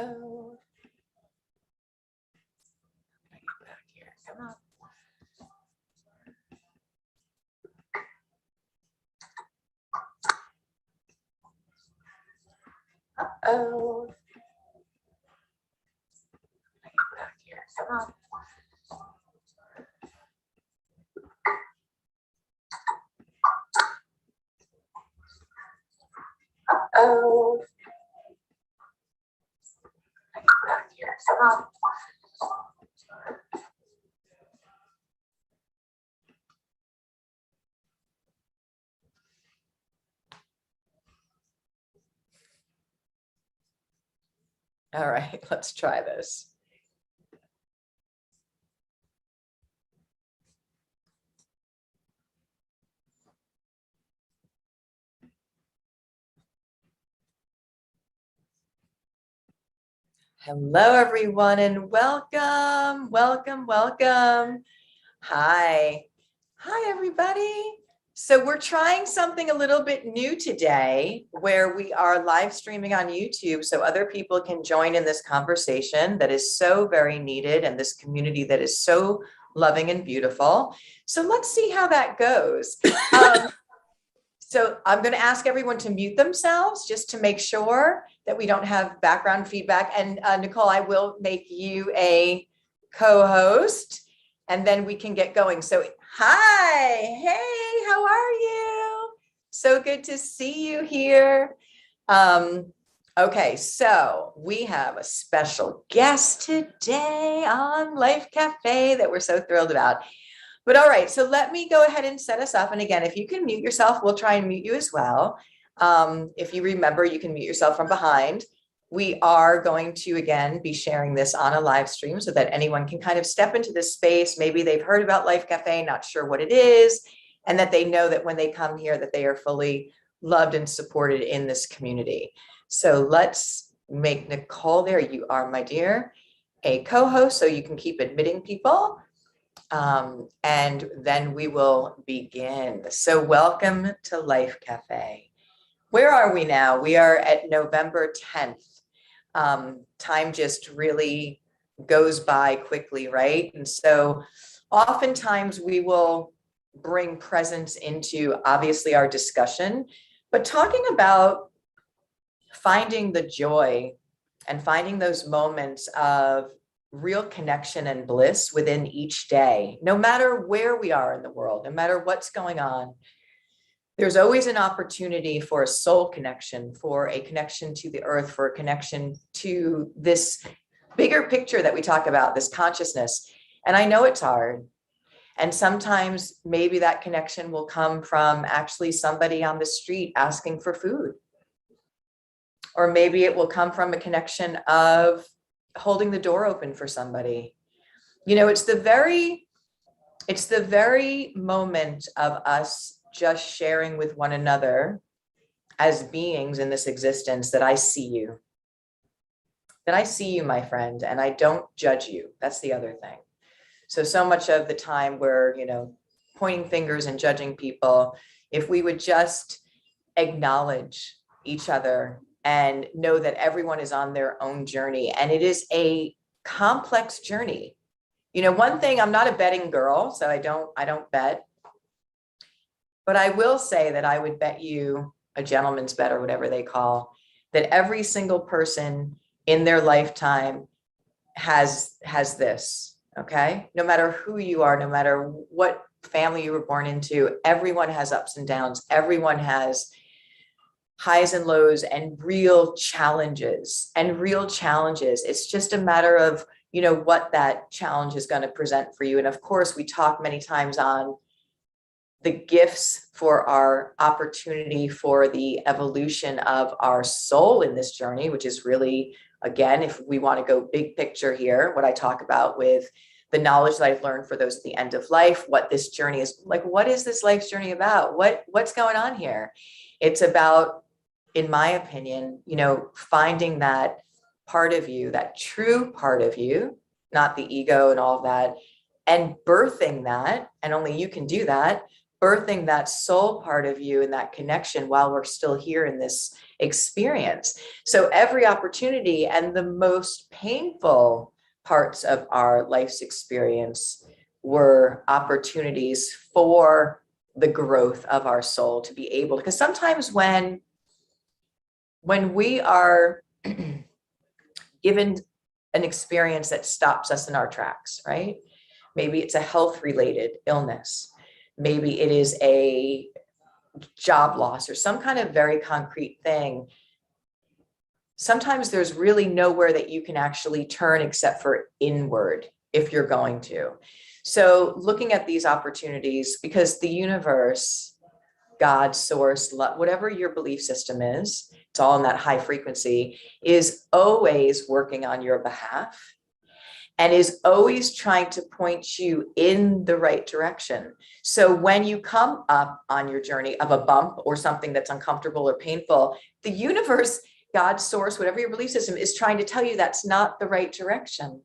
Uh-oh. Get back here. Come on. Uh-oh. Get back here. Come on. Uh-oh. Get back here. Come on. All right, let's try this. Hello, everyone, and welcome, welcome, welcome. Hi. Hi, everybody. So we're trying something a little bit new today where we are live streaming on YouTube so other people can join in this conversation that is so very needed and this community that is so loving and beautiful. So let's see how that goes. So I'm going to ask everyone to mute themselves just to make sure that we don't have background feedback. And Nicole, I will make you a co-host and then we can get going. So hi, hey, how are you? So good to see you here. Okay, so we have a special guest today on Life Cafe that we're so thrilled about. But all right, so let me go ahead and set us up. And again, if you can mute yourself, we'll try and mute you as well. If you remember, you can mute yourself from behind. We are going to, again, be sharing this on a live stream so that anyone can kind of step into this space. Maybe they've heard about Life Cafe, not sure what it is, and that they know that when they come here, that they are fully loved and supported in this community. So let's make Nicole, there you are, my dear, a co-host so you can keep admitting people. And then we will begin. So welcome to Life Cafe. Where are we now? We are at November 10th. Time just really goes by quickly, right? And so oftentimes we will bring presence into obviously our discussion, but talking about finding the joy and finding those moments of real connection and bliss within each day, no matter where we are in the world, no matter what's going on. There's always an opportunity for a soul connection, for a connection to the earth, for a connection to this bigger picture that we talk about, this consciousness. And I know it's hard. And sometimes maybe that connection will come from actually somebody on the street asking for food. Or maybe it will come from a connection of holding the door open for somebody. You know, it's the very moment of us just sharing with one another as beings in this existence that I see you. That I see you, my friend, and I don't judge you. That's the other thing. So much of the time we're, you know, pointing fingers and judging people. If we would just acknowledge each other and know that everyone is on their own journey, and it is a complex journey. You know, one thing, I'm not a betting girl, so I don't bet, but I will say that I would bet you a gentleman's bet or whatever they call, that every single person in their lifetime has this, okay? No matter who you are, no matter what family you were born into, everyone has ups and downs. Everyone has highs and lows and real challenges. It's just a matter of, you know, what that challenge is going to present for you. And of course, we talk many times on the gifts for our opportunity for the evolution of our soul in this journey, which is really, again, if we want to go big picture here, what I talk about with the knowledge that I've learned for those at the end of life, what this journey is like, what is this life's journey about? What's going on here? It's about, in my opinion, you know, finding that part of you, that true part of you, not the ego and all of that, and birthing that, and only you can do that, birthing that soul part of you and that connection while we're still here in this experience. So every opportunity, and the most painful parts of our life's experience were opportunities for the growth of our soul to be able, because sometimes when we are given an experience that stops us in our tracks, right? Maybe it's a health related illness. Maybe it is a job loss or some kind of very concrete thing. Sometimes there's really nowhere that you can actually turn except for inward if you're going to. So looking at these opportunities, because the universe, God, source, whatever your belief system is, it's all in that high frequency, is always working on your behalf and is always trying to point you in the right direction. So when you come up on your journey of a bump or something that's uncomfortable or painful, the universe, God, source, whatever your belief system is trying to tell you that's not the right direction.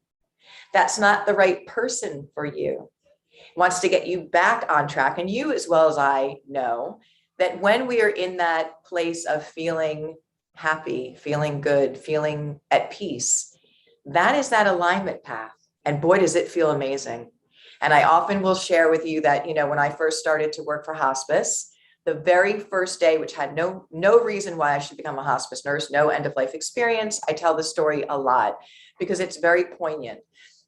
That's not the right person for you. It wants to get you back on track. And you, as well as I, know that when we are in that place of feeling happy, feeling good, feeling at peace, that is that alignment path. And boy, does it feel amazing. And I often will share with you that, when I first started to work for hospice, the very first day, which had no reason why I should become a hospice nurse, no end of life experience. I tell the story a lot because it's very poignant,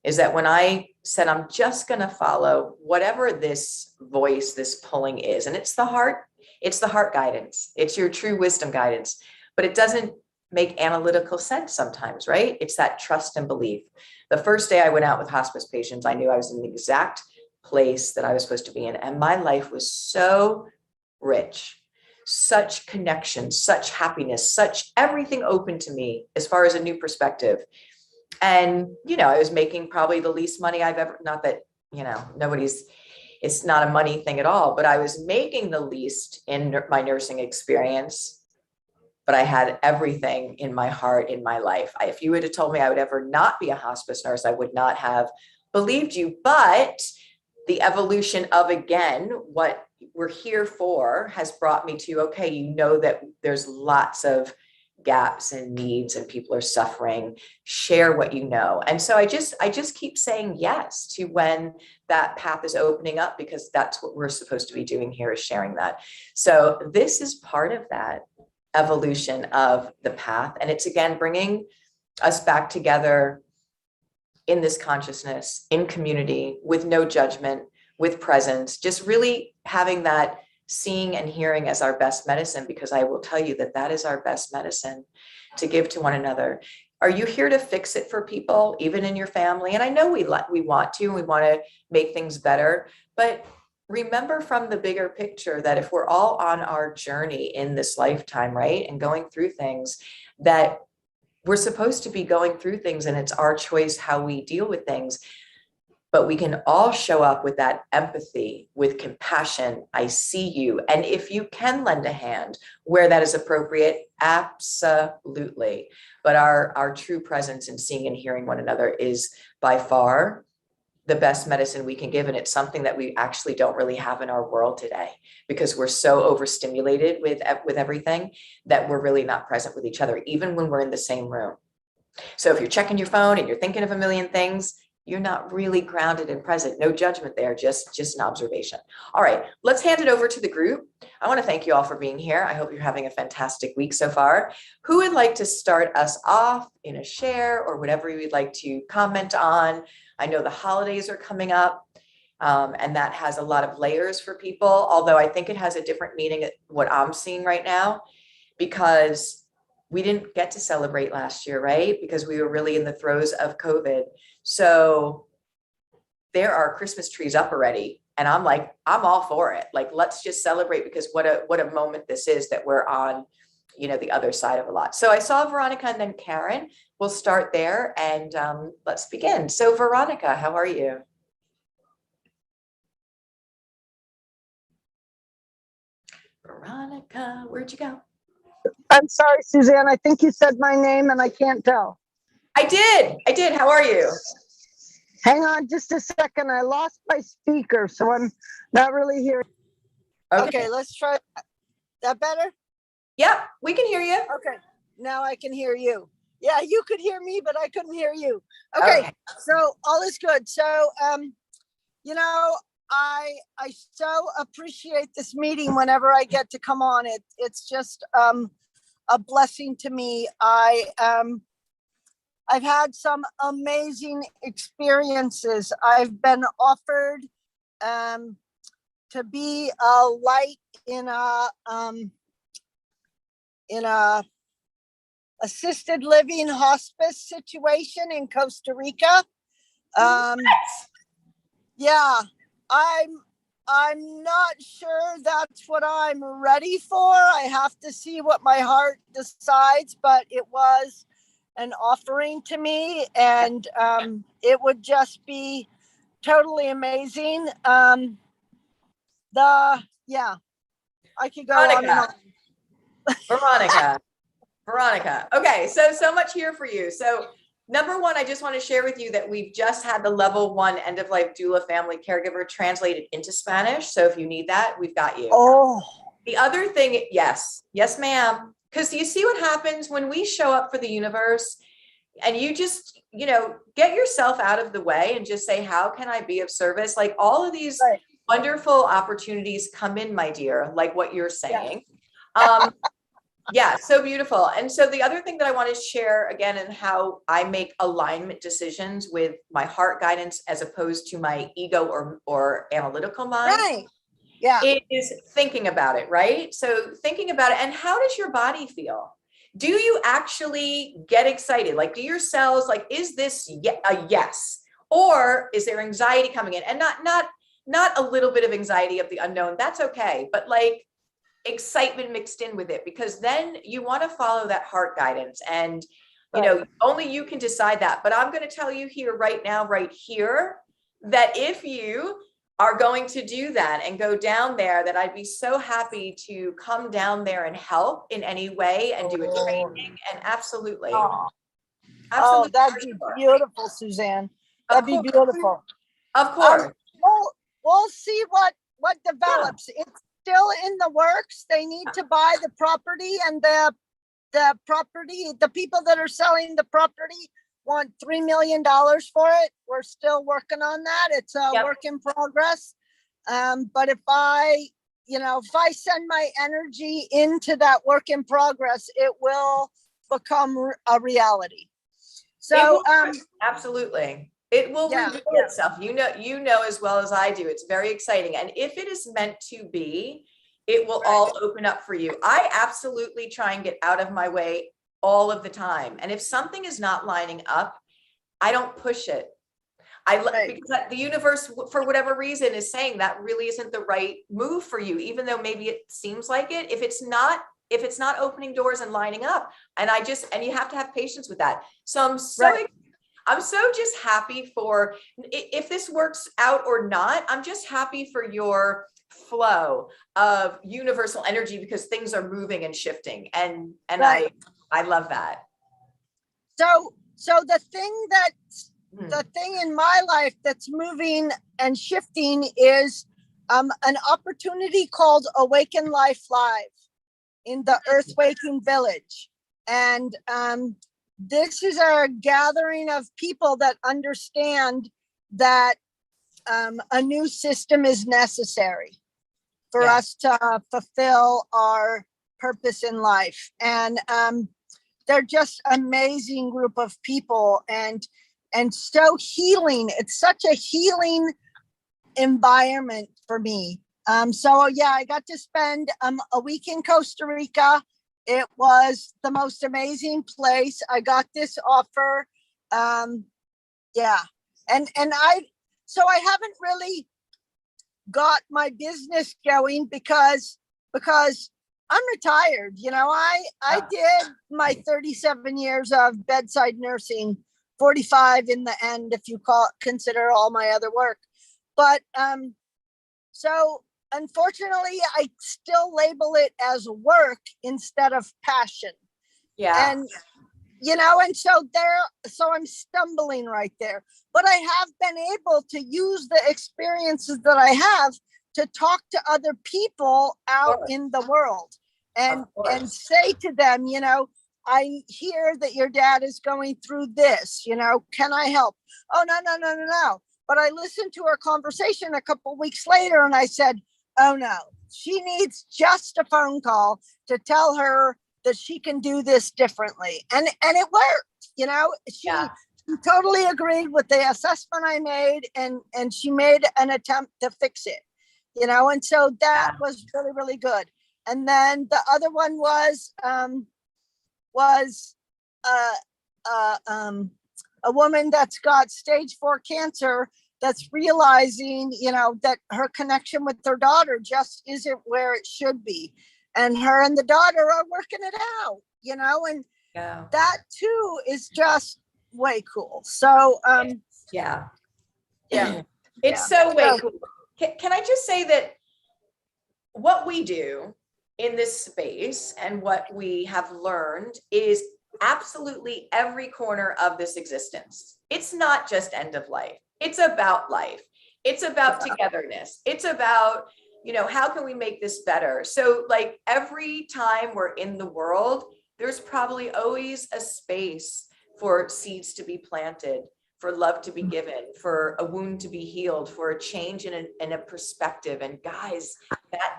is that when I said, I'm just going to follow whatever this voice, this pulling is, and it's the heart guidance. It's your true wisdom guidance, but it doesn't make analytical sense sometimes, right? It's that trust and belief. The first day I went out with hospice patients, I knew I was in the exact place that I was supposed to be in. And my life was so rich, such connection, such happiness, such everything open to me as far as a new perspective. And, I was making probably the least money I've ever, not that, it's not a money thing at all, but I was making the least in my nursing experience. But I had everything in my heart, in my life. If you would have told me I would ever not be a hospice nurse, I would not have believed you. But the evolution of, again, what we're here for has brought me to, okay, that there's lots of gaps and needs and people are suffering. Share what you know. And so I just keep saying yes to when that path is opening up, because that's what we're supposed to be doing here, is sharing that. So this is part of that evolution of the path. And it's, again, bringing us back together in this consciousness, in community, with no judgment, with presence, just really having that seeing and hearing as our best medicine, because I will tell you that is our best medicine to give to one another. Are you here to fix it for people, even in your family? And I know we want to make things better, but remember from the bigger picture that if we're all on our journey in this lifetime, right, and going through things, that we're supposed to be going through things, and it's our choice how we deal with things. But we can all show up with that empathy, with compassion. I see you. And if you can lend a hand where that is appropriate, absolutely. But our true presence in seeing and hearing one another is by far the best medicine we can give. And it's something that we actually don't really have in our world today, because we're so overstimulated with everything that we're really not present with each other, even when we're in the same room. So if you're checking your phone and you're thinking of a million things, you're not really grounded and present. No judgment there, just an observation. All right, let's hand it over to the group. I want to thank you all for being here. I hope you're having a fantastic week so far. Who would like to start us off in a share or whatever you would like to comment on? I know the holidays are coming up, and that has a lot of layers for people, although I think it has a different meaning at what I'm seeing right now, because we didn't get to celebrate last year, right? Because we were really in the throes of COVID. So there are Christmas trees up already. And I'm all for it. Like, let's just celebrate, because what a moment this is that we're on, the other side of a lot. So I saw Veronica and then Karen. We'll start there and let's begin. So Veronica, how are you? Veronica, where'd you go? I'm sorry, Suzanne. I think you said my name and I can't tell. I did. How are you? Hang on just a second. I lost my speaker, so I'm not really hearing. Okay, let's try that better. Yep, we can hear you. Okay, now I can hear you. Yeah, you could hear me, but I couldn't hear you. Okay, so all is good. So, you know, I so appreciate this meeting whenever I get to come on it. It's just a blessing to me. I've had some amazing experiences. I've been offered to be a light in a assisted living hospice situation in Costa Rica. Yeah, I'm not sure that's what I'm ready for. I have to see what my heart decides, but it was an offering to me, and it would just be totally amazing. I could go on and on. Veronica. Okay, so much here for you. So number one, I just want to share with you that we've just had the level 1 End of Life Doula family caregiver translated into Spanish. So if you need that, we've got you. Oh, the other thing, yes, ma'am. Because you see what happens when we show up for the universe and you just, get yourself out of the way and just say, how can I be of service? Like all of these wonderful opportunities come in, my dear, like what you're saying. Yeah, so beautiful. And so the other thing that I want to share again, and how I make alignment decisions with my heart guidance as opposed to my ego or analytical mind. Right. Yeah. It is thinking about it, right? So thinking about it, and how does your body feel? Do you actually get excited? Like, do your cells, like, is this a yes? Or is there anxiety coming in? And not a little bit of anxiety of the unknown. That's okay. But like, excitement mixed in with it, because then you want to follow that heart guidance, and only you can decide that. But I'm going to tell you here right now, right here, that if you are going to do that and go down there, that I'd be so happy to come down there and help in any way and do a training. And absolutely. Oh, that'd be beautiful, Suzanne. That'd be beautiful. Of course. We'll see what develops. Yeah. It's still in the works. They need to buy the property, and the people that are selling the property want $3 million for it. We're still working on that. It's a work in progress. But if I send my energy into that work in progress, it will become a reality. So absolutely. It will reveal itself. You know as well as I do. It's very exciting. And if it is meant to be, it will all open up for you. I absolutely try and get out of my way all of the time. And if something is not lining up, I don't push it. Because the universe, for whatever reason, is saying that really isn't the right move for you, even though maybe it seems like it. If it's not opening doors and lining up, and you have to have patience with that. So I'm so just happy for, if this works out or not, I'm just happy for your flow of universal energy, because things are moving and shifting, and I love that. So the thing in my life that's moving and shifting is an opportunity called Awaken Life Live in the Earth Waking Village. And this is a gathering of people that understand that a new system is necessary for us to fulfill our purpose in life. And they're just amazing group of people, and so healing. It's such a healing environment for me. I got to spend a week in Costa Rica. It was the most amazing place. I got this offer. And I haven't really got my business going because I'm retired. I did my 37 years of bedside nursing, 45 in the end, if you consider all my other work. But so unfortunately, I still label it as work instead of passion. Yeah. And so I'm stumbling right there. But I have been able to use the experiences that I have to talk to other people out course. in the world and Of course. say to them, I hear that your dad is going through this, can I help? Oh, no, no, no, no, no. But I listened to our conversation a couple weeks later and I said, oh no, she needs just a phone call to tell her that she can do this differently. And it worked, Yeah. she totally agreed with the assessment I made and she made an attempt to fix it, and so that was really, really good. And then the other one was a woman that's got stage 4 cancer that's realizing, that her connection with her daughter just isn't where it should be. And her and the daughter are working it out, and that too is just way cool. So, yeah. yeah, It's so way cool. Can I just say that what we do in this space and what we have learned is absolutely every corner of this existence. It's not just end of life. It's about life. It's about togetherness. It's about, how can we make this better? So like every time we're in the world, there's probably always a space for seeds to be planted, for love to be given, for a wound to be healed, for a change in a perspective. And guys,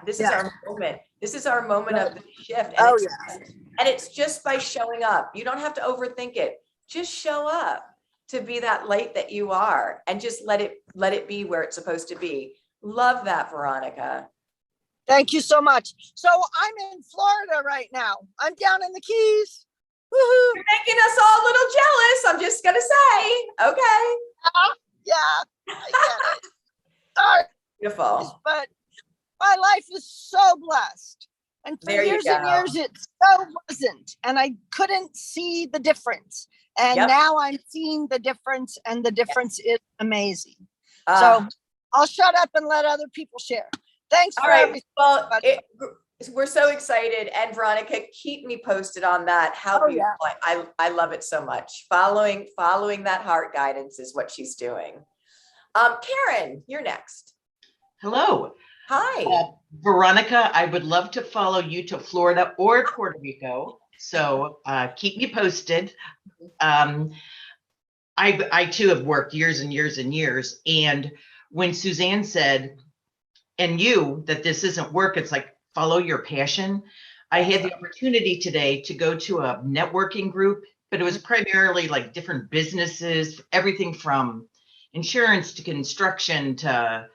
this is our moment. This is our moment of the shift. And it's just by showing up. You don't have to overthink it. Just show up to be that light that you are, and just let it be where it's supposed to be. Love that, Veronica. Thank you so much. So I'm in Florida right now. I'm down in the Keys. Woohoo! You're making us all a little jealous. I'm just gonna say, okay. Yeah, I get it. Sorry. Beautiful. But my life is so blessed. And for years and years, it so wasn't. And I couldn't see the difference. And now I'm seeing the difference, and the difference is amazing. So I'll shut up and let other people share. Thanks for everything. Well, we're so excited. And Veronica, keep me posted on that. How beautiful. I love it so much. Following that heart guidance is what she's doing. Karen, you're next. Hello. Hi. Veronica, I would love to follow you to Florida or Puerto Rico. So keep me posted. I too have worked years and years and years. And when Suzanne said, and you, that this isn't work, it's like, follow your passion. I had the opportunity today to go to a networking group, but it was primarily like different businesses, everything from insurance to construction to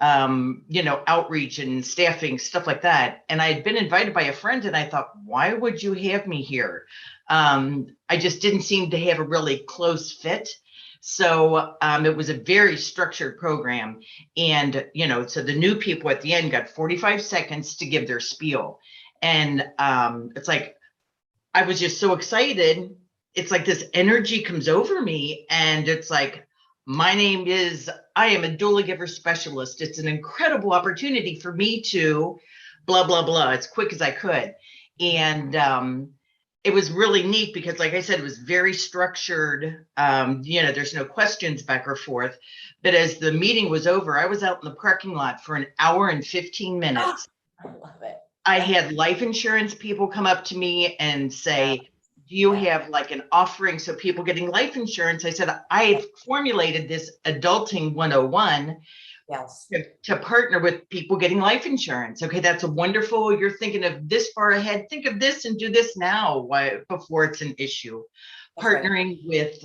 outreach and staffing, stuff like that. And I had been invited by a friend, and I thought, why would you have me here? I just didn't seem to have a really close fit. So it was a very structured program. And, so the new people at the end got 45 seconds to give their spiel. And it's like, I was just so excited. It's like this energy comes over me, and it's like, I am a Doulagiver specialist. It's an incredible opportunity for me to blah, blah, blah, as quick as I could. And it was really neat because, like I said, it was very structured. There's no questions back or forth. But as the meeting was over, I was out in the parking lot for an hour and 15 minutes. I love it. I had life insurance people come up to me and say, do you have like an offering so people getting life insurance? I said, I formulated this adulting 101 to partner with people getting life insurance. Okay, that's a wonderful, you're thinking of this far ahead, think of this and do this now before it's an issue. Partnering with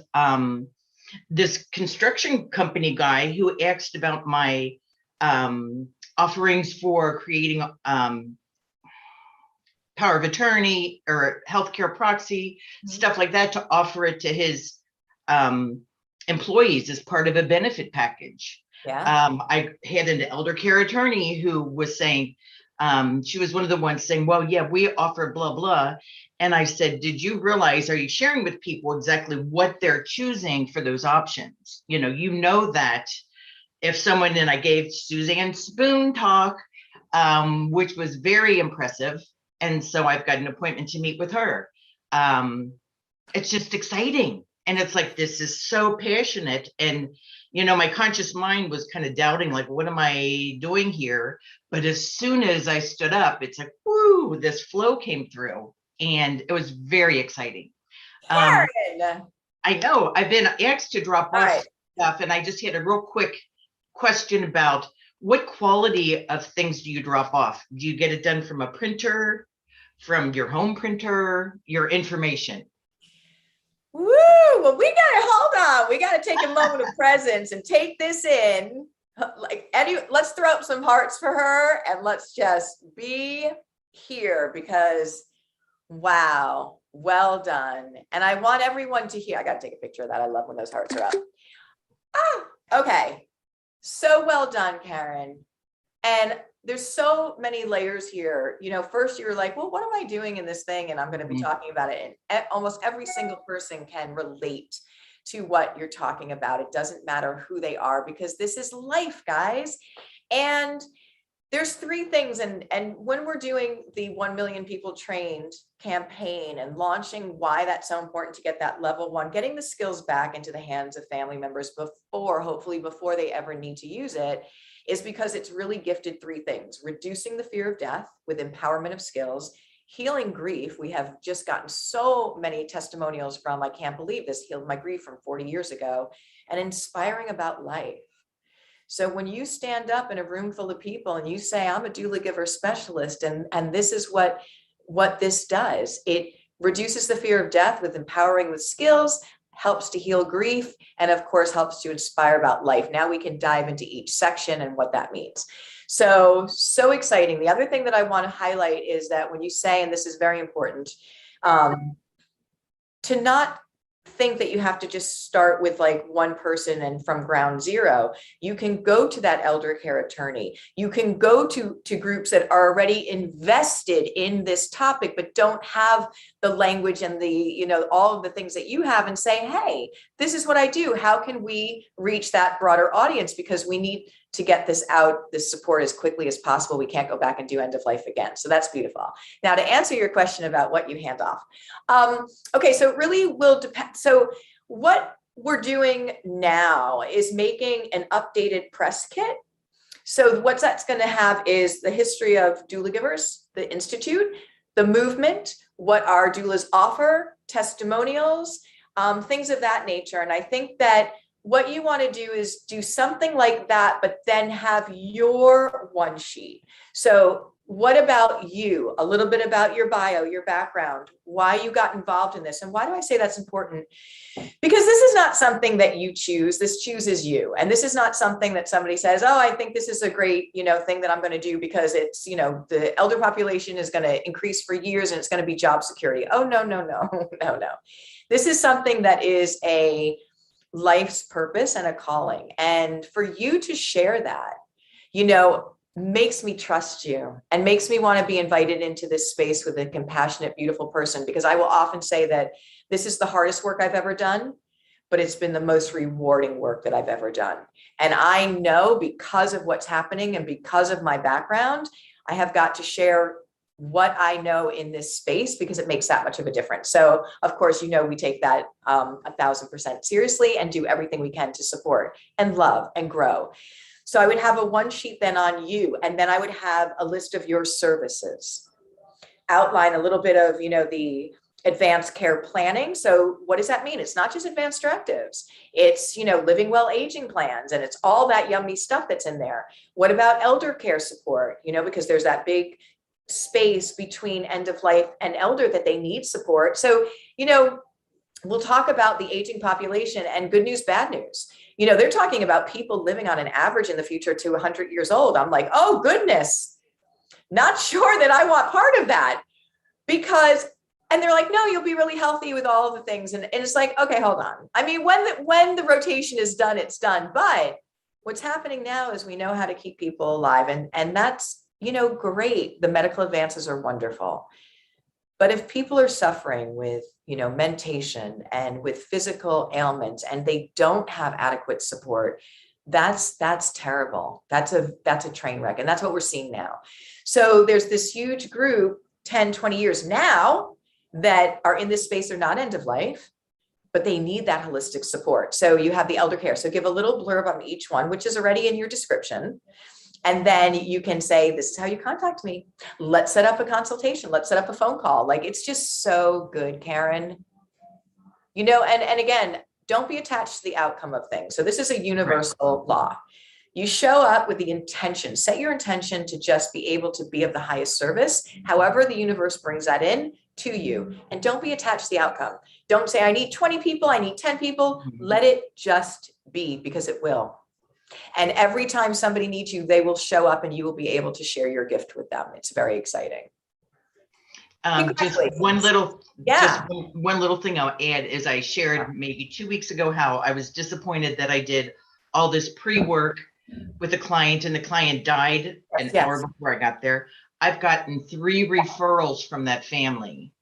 this construction company guy who asked about my offerings for creating power of attorney or healthcare proxy, stuff like that, to offer it to his employees as part of a benefit package. I had an elder care attorney who was saying, she was one of the ones saying, well, yeah, we offer blah, blah. And I said, did you realize, are you sharing with people exactly what they're choosing for those options? That if someone, and I gave Suzanne Spoon talk, which was very impressive. And so I've got an appointment to meet with her. It's just exciting. And it's like, this is so passionate. And, my conscious mind was kind of doubting, like, what am I doing here? But as soon as I stood up, it's like, whoo, this flow came through. And it was very exciting. Karen. I know I've been asked to drop All off right. stuff, and I just had a real quick question about what quality of things do you drop off? Do you get it done from a printer, from your home printer, your information? Woo! Well, hold on. We gotta take a moment of presence and take this in. Like let's throw up some hearts for her and let's just be here because wow, well done. And I want everyone to hear. I gotta take a picture of that. I love when those hearts are up. Okay. So well done, Karen. And there's so many layers here. First you're like, well, what am I doing in this thing? And I'm going to be talking about it. And almost every single person can relate to what you're talking about. It doesn't matter who they are because this is life, guys. And there's three things. And when we're doing the 1 million people trained campaign and launching why that's so important to get that level one, getting the skills back into the hands of family members hopefully before they ever need to use it, is because it's really gifted three things: reducing the fear of death with empowerment of skills, healing grief. We have just gotten so many testimonials from, I can't believe this healed my grief from 40 years ago, and inspiring about life. So when you stand up in a room full of people and you say, I'm a doula-giver specialist, and this is what this does, it reduces the fear of death with empowering with skills, helps to heal grief, and of course helps to inspire about life. Now we can dive into each section and what that means. So exciting. The other thing that I want to highlight is that when you say, and this is very important, to not think that you have to just start with like one person and from ground zero. You can go to that elder care attorney. You can go to groups that are already invested in this topic, but don't have the language and the, all of the things that you have, and say, hey, this is what I do. How can we reach that broader audience? Because we need to get this out, this support, as quickly as possible. We can't go back and do end of life again. So that's beautiful. Now, to answer your question about what you hand off. Okay, so it really will depend. So what we're doing now is making an updated press kit. So what that's going to have is the history of Doulagivers, the Institute, the movement, what our doulas offer, testimonials, things of that nature. And I think that what you want to do is do something like that, but then have your one sheet. So what about you? A little bit about your bio, your background, why you got involved in this. And why do I say that's important? Because this is not something that you choose. This chooses you. And this is not something that somebody says, oh, I think this is a great, thing that I'm going to do because it's, the elder population is going to increase for years and it's going to be job security. Oh, no. This is something that is a life's purpose and a calling. And for you to share that, makes me trust you and makes me want to be invited into this space with a compassionate, beautiful person. Because I will often say that this is the hardest work I've ever done, but it's been the most rewarding work that I've ever done. And I know because of what's happening and because of my background, I have got to share what I know in this space because it makes that much of a difference. So of course, we take that 1,000% seriously and do everything we can to support and love and grow. So I would have a one sheet then on you, and then I would have a list of your services, outline a little bit of, the advanced care planning. So what does that mean? It's not just advanced directives. It's, living well aging plans, and it's all that yummy stuff that's in there. What about elder care support? Because there's that big space between end of life and elder that they need support. So, we'll talk about the aging population, and good news, bad news. They're talking about people living on an average in the future to 100 years old. I'm like, oh goodness, not sure that I want part of that, because, and they're like, no, you'll be really healthy with all of the things. And it's like, okay, hold on. I mean, when the rotation is done, it's done. But what's happening now is we know how to keep people alive. And that's, great. The medical advances are wonderful. But if people are suffering with, mentation and with physical ailments, and they don't have adequate support, that's terrible. That's a train wreck. And that's what we're seeing now. So there's this huge group, 10, 20 years now, that are in this space. They're not end of life, but they need that holistic support. So you have the elder care. So give a little blurb on each one, which is already in your description. And then you can say, this is how you contact me. Let's set up a consultation. Let's set up a phone call. Like, it's just so good, Karen. You know, and again, don't be attached to the outcome of things. So this is a universal law. You show up with the intention, set your intention to just be able to be of the highest service, however the universe brings that in to you. And don't be attached to the outcome. Don't say, I need 20 people, I need 10 people. Let it just be, because it will. And every time somebody needs you, they will show up and you will be able to share your gift with them. It's very exciting. Just one little thing I'll add is I shared maybe 2 weeks ago how I was disappointed that I did all this pre-work with a client and the client died an hour before I got there. I've gotten 3 referrals from that family.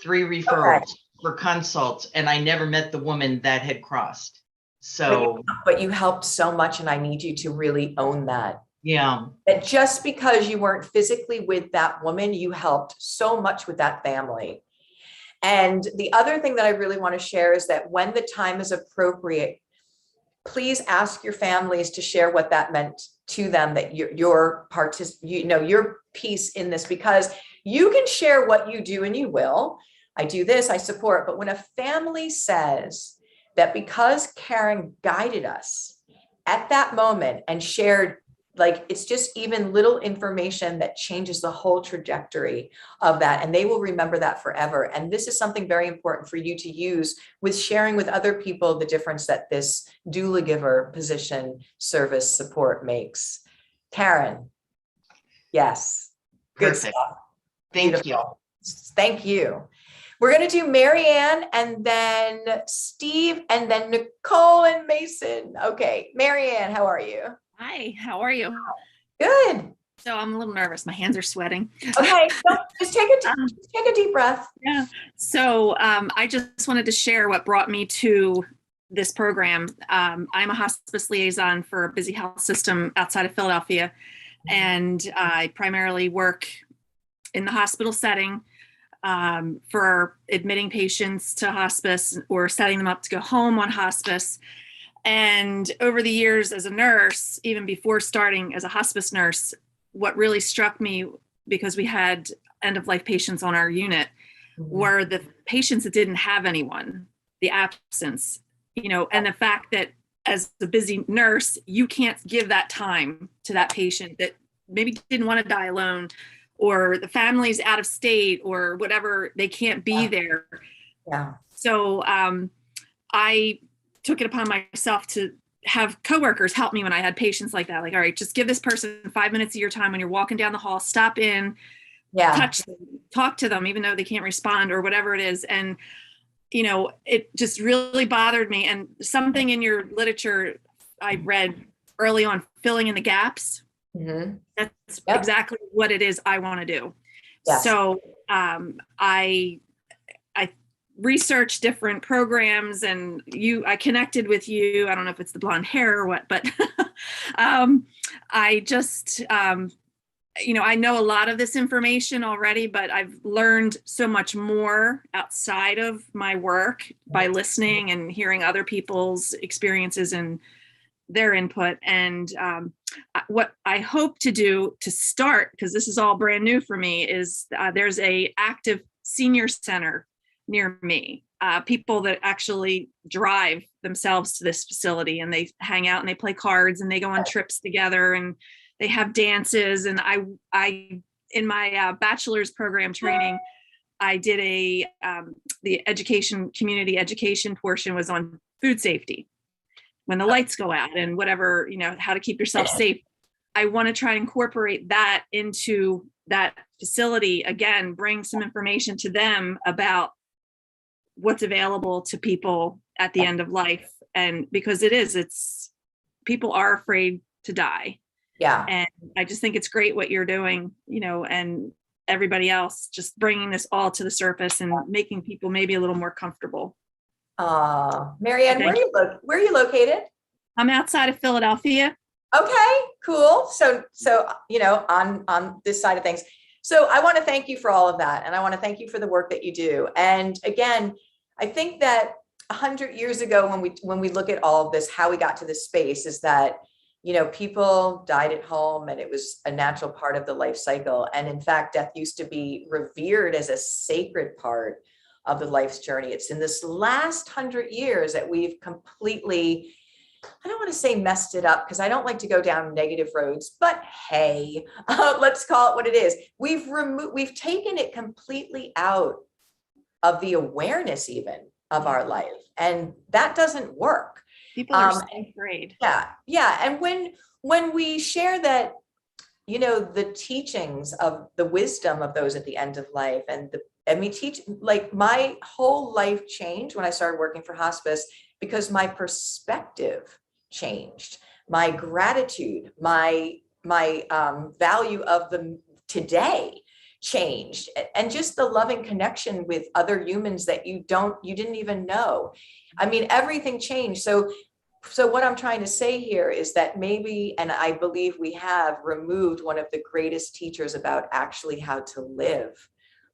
3 referrals for consults, and I never met the woman that had crossed. So, but you helped so much, and I need you to really own that. Yeah. That just because you weren't physically with that woman, you helped so much with that family. And the other thing that I really want to share is that when the time is appropriate, please ask your families to share what that meant to them, that your piece in this, because you can share what you do and you will. I do this, I support. But when a family says that because Karen guided us at that moment and shared, like, it's just even little information that changes the whole trajectory of that. And they will remember that forever. And this is something very important for you to use with sharing with other people the difference that this doula giver position, service, support makes. Karen. Yes. Good Perfect. stuff. Thank Beautiful. Thank you. We're going to do Marianne and then Steve and then Nicole and Mason. Okay. Marianne, how are you? Hi, how are you? Good. So I'm a little nervous. My hands are sweating. Okay, just take a deep breath. Yeah. So I just wanted to share what brought me to this program. I'm a hospice liaison for a busy health system outside of Philadelphia, and I primarily work in the hospital setting for admitting patients to hospice or setting them up to go home on hospice. And over the years as a nurse, even before starting as a hospice nurse, what really struck me, because we had end of life patients on our unit, were the patients that didn't have anyone, the absence, and the fact that as a busy nurse, you can't give that time to that patient that maybe didn't want to die alone, or the family's out of state or whatever, they can't be there. Yeah. So I took it upon myself to have coworkers help me when I had patients like that. Like, all right, just give this person 5 minutes of your time when you're walking down the hall, stop in, touch them, talk to them, even though they can't respond or whatever it is. And, it just really bothered me. And something in your literature I read early on, filling in the gaps. Mm-hmm. That's exactly what it is I want to do. Yes. So I researched different programs, and I connected with you. I don't know if it's the blonde hair or what, but I just, I know a lot of this information already, but I've learned so much more outside of my work by listening and hearing other people's experiences and their input. And what I hope to do to start, because this is all brand new for me, is there's a active senior center near me, people that actually drive themselves to this facility, and they hang out and they play cards and they go on trips together and they have dances. And I in my bachelor's program training, I did the community education portion was on food safety, when the lights go out and whatever, how to keep yourself safe. I want to try and incorporate that into that facility again, bring some information to them about what's available to people at the end of life. And because it's people are afraid to die. Yeah. And I just think it's great what you're doing, and everybody else, just bringing this all to the surface and making people maybe a little more comfortable. Marianne, where are you located? I'm outside of Philadelphia. Okay, cool. So, on this side of things. So I want to thank you for all of that. And I want to thank you for the work that you do. And again, I think that 100 years ago, when we look at all of this, how we got to this space is that, you know, people died at home and it was a natural part of the life cycle. And in fact, death used to be revered as a sacred part of the life's journey. It's in this last 100 years that we've completely, I don't want to say messed it up because I don't like to go down negative roads, but hey, let's call it what it is. We've taken it completely out of the awareness even of our life. And that doesn't work. People are so afraid. Yeah. And when we share that, you know, the teachings of the wisdom of those at the end of life, and we teach, like, my whole life changed when I started working for hospice because my perspective changed, my gratitude, my value of the today changed, and just the loving connection with other humans that you didn't even know. I mean, everything changed. So what I'm trying to say here is that maybe, and I believe we have removed one of the greatest teachers about actually how to live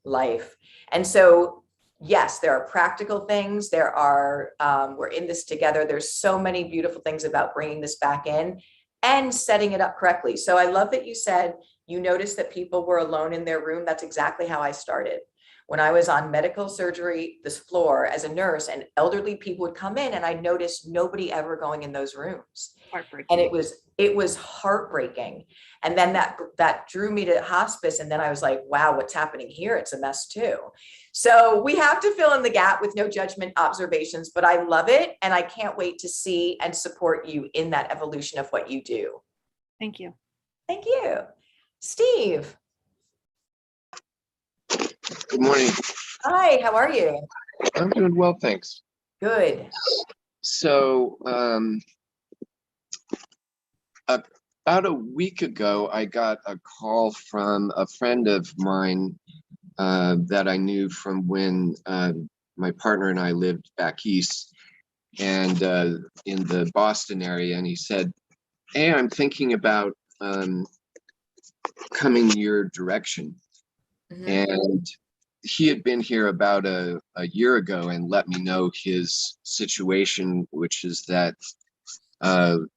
life. And so, yes, there are practical things. There are, we're in this together. There's so many beautiful things about bringing this back in and setting it up correctly. So I love that you said you noticed that people were alone in their room. That's exactly how I started. When I was on medical surgery, this floor as a nurse, and elderly people would come in, and I noticed nobody ever going in those rooms. Heartbreaking. And it was heartbreaking. And then that drew me to hospice. And then I was like, wow, what's happening here? It's a mess too. So we have to fill in the gap with no judgment observations, but I love it. And I can't wait to see and support you in that evolution of what you do. Thank you. Thank you. Steve. Good morning. Hi, how are you? I'm doing well, thanks. Good. So about a week ago, I got a call from a friend of mine that I knew from when my partner and I lived back east and in the Boston area. And he said, hey, I'm thinking about coming your direction. Mhm. And he had been here about a year ago and let me know his situation, which is that, and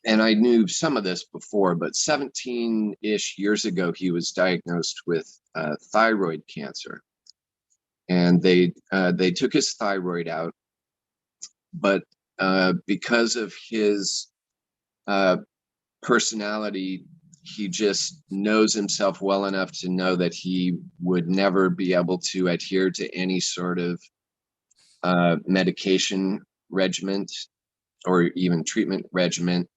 I knew some of this before, but 17-ish years ago, he was diagnosed with thyroid cancer. And they took his thyroid out, but because of his personality, he just knows himself well enough to know that he would never be able to adhere to any sort of medication regimen or even treatment regimen.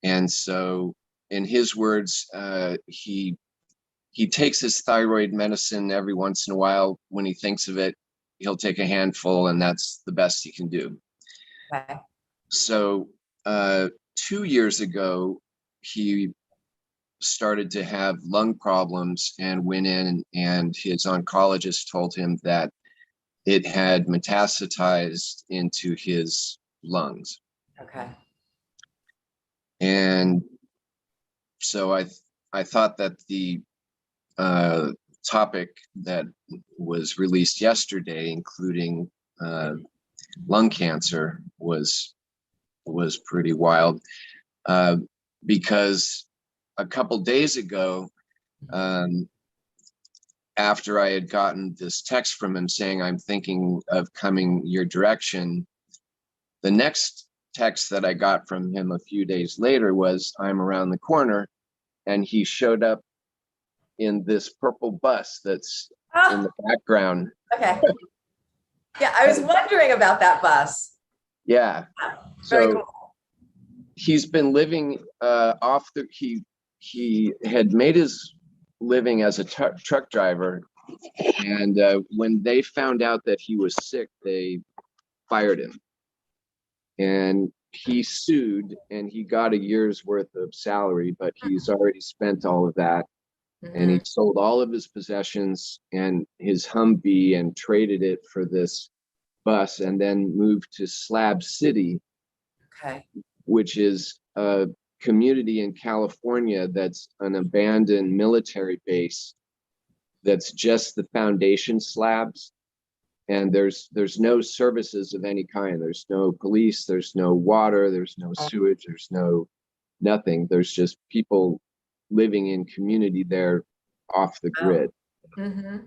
And so in his words, he takes his thyroid medicine every once in a while. When he thinks of it, he'll take a handful, and that's the best he can do. Okay. So 2 years ago, he started to have lung problems and went in, and his oncologist told him that it had metastasized into his lungs. Okay. And so I thought that the topic that was released yesterday, including lung cancer, was pretty wild, because a couple days ago, after I had gotten this text from him saying, I'm thinking of coming your direction, the next text that I got from him a few days later was, I'm around the corner, and he showed up in this purple bus that's in the background. Okay. Yeah, I was wondering about that bus. Yeah. Very So cool. he's been living he had made his living as a truck driver, and when they found out that he was sick, they fired him, and he sued, and he got a year's worth of salary, but he's already spent all of that. And he sold all of his possessions and his Humvee and traded it for this bus, and then moved to Slab City, Okay. which is a community in California that's an abandoned military base that's just the foundation slabs. and there's no services of any kind. There's no police, there's no water, there's no sewage, there's no nothing. There's just people living in community there off the grid. Mm-hmm.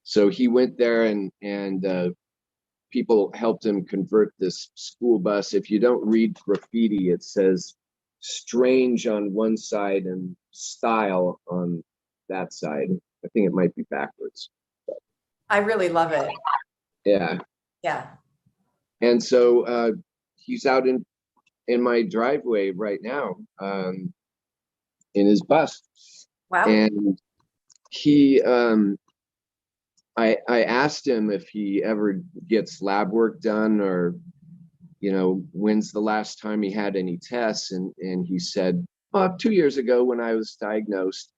So he went there, and people helped him convert this school bus. If you don't read graffiti, it says strange on one side and style on that side. I think it might be backwards. I really love it. Yeah. Yeah. And so he's out in my driveway right now, in his bus. Wow. And he I asked him if he ever gets lab work done, or when's the last time he had any tests, and he said, 2 years ago when I was diagnosed.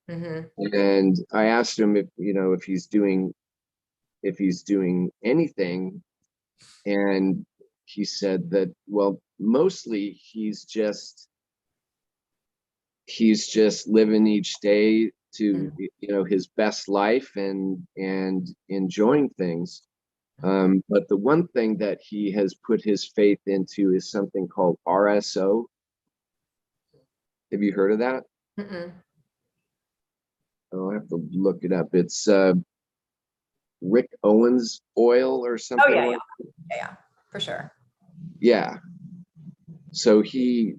Mm-hmm. And I asked him if he's doing anything, and he said that, well, mostly he's just living each day to his best life and enjoying things. But the one thing that he has put his faith into is something called RSO. Have you heard of that? Mm-mm. I'll have to look it up. It's Rick Owens oil or something. Oh, yeah, like yeah, for sure. Yeah. So he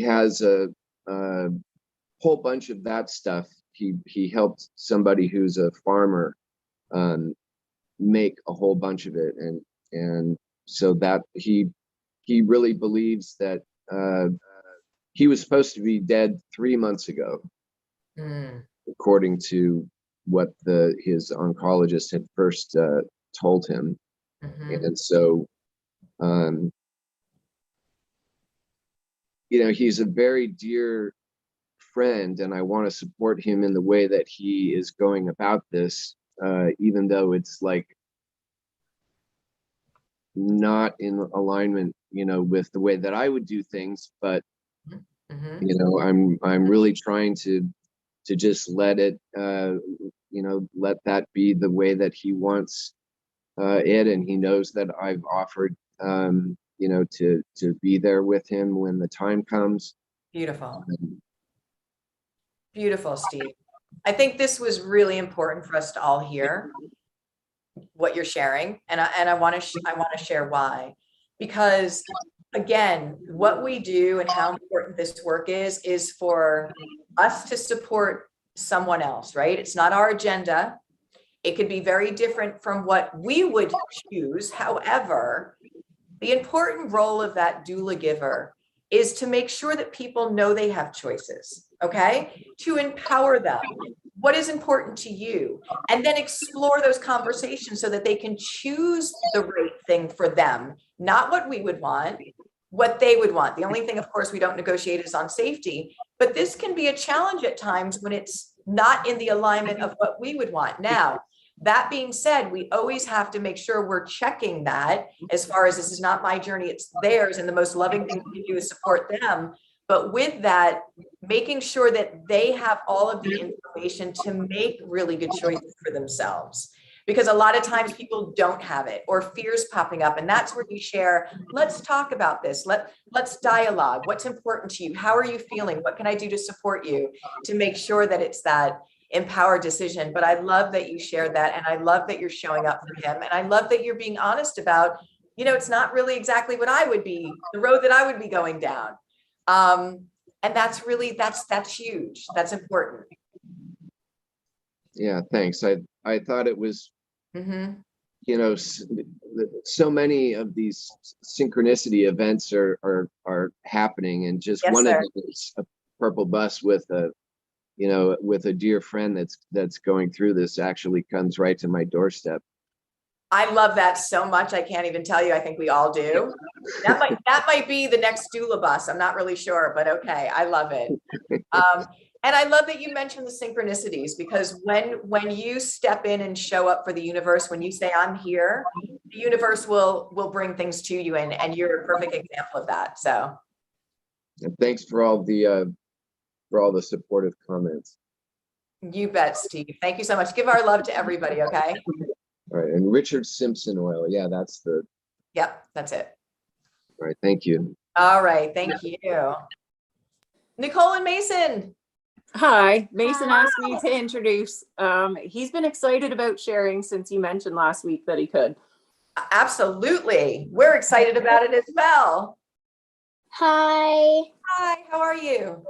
has a whole bunch of that stuff. He helped somebody who's a farmer make a whole bunch of it, and so that he really believes that he was supposed to be dead 3 months ago, according to what his oncologist had first told him. Mm-hmm. And so he's a very dear friend, and I want to support him in the way that he is going about this, even though it's like not in alignment with the way that I would do things. But Mm-hmm. I'm really trying to just let it let that be the way that he wants it, and he knows that I've offered to be there with him when the time comes. Beautiful. Beautiful, Steve. I think this was really important for us to all hear what you're sharing, and I want to share why. Because again, what we do and how important this work is for us to support someone else, right? It's not our agenda. It could be very different from what we would choose. However, the important role of that doula giver is to make sure that people know they have choices, okay? To empower them. What is important to you? And then explore those conversations so that they can choose the right thing for them, not what we would want, what they would want. The only thing, of course, we don't negotiate is on safety, but this can be a challenge at times when it's not in the alignment of what we would want. Now, that being said, we always have to make sure we're checking that as far as this is not my journey, it's theirs. And the most loving thing we can do is support them. But with that, making sure that they have all of the information to make really good choices for themselves. Because a lot of times people don't have it, or fears popping up. And that's where you share, let's talk about this. Let's dialogue. What's important to you? How are you feeling? What can I do to support you to make sure that it's that empowered decision? But I love that you shared that. And I love that you're showing up for him. And I love that you're being honest about, it's not really exactly what I would be, the road that I would be going down. And that's really, that's huge. That's important. Yeah, thanks. I thought it was, Mm-hmm. so many of these synchronicity events are happening, and just one of them is a purple bus with a dear friend that's going through this, actually comes right to my doorstep. I love that so much. I can't even tell you. I think we all do. That might be the next doula bus. I'm not really sure, but okay. I love it. And I love that you mentioned the synchronicities, because when you step in and show up for the universe, when you say I'm here, the universe will bring things to you, and you're a perfect example of that. So and thanks for all the supportive comments. You bet, Steve. Thank you so much. Give our love to everybody, okay? All right, and Richard Simpson Oil. Yeah, that's the. Yep, that's it. All right, thank you. All right, thank you. Nicole and Mason. Hi, Mason asked me to introduce. He's been excited about sharing since you mentioned last week that he could. Absolutely. We're excited about it as well. Hi. Hi, how are you?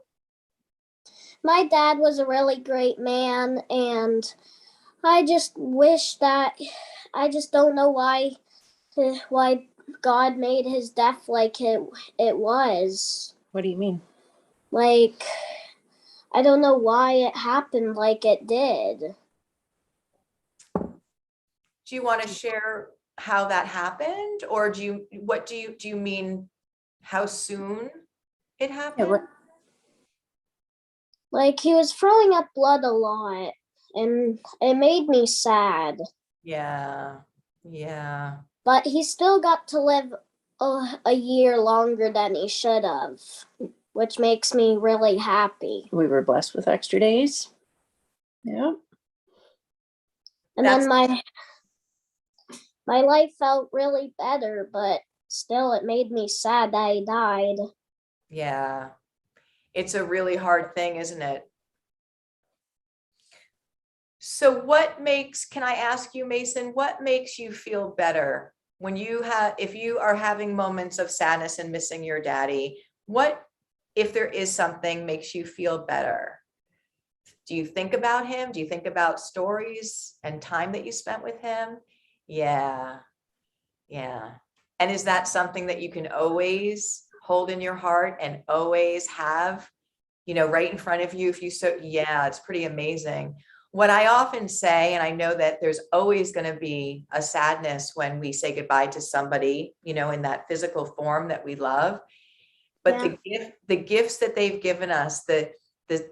My dad was a really great man, and I just wish that I just don't know why God made his death like it was. What do you mean? Like, I don't know why it happened like it did. Do you want to share how that happened, or do you mean how soon it happened? Like, he was throwing up blood a lot, and it made me sad. Yeah. But he still got to live a year longer than he should have, which makes me really happy. We were blessed with extra days. Yeah. And then my life felt really better, but still it made me sad that he died. Yeah. It's a really hard thing, isn't it? So can I ask you, Mason, what makes you feel better when if you are having moments of sadness and missing your daddy? What, if there is something, makes you feel better? Do you think about him? Do you think about stories and time that you spent with him? Yeah. And is that something that you can always hold in your heart and always have, right in front of you? Yeah, it's pretty amazing. What I often say, and I know that there's always going to be a sadness when we say goodbye to somebody, in that physical form that we love, but Yeah. the gifts that they've given us, the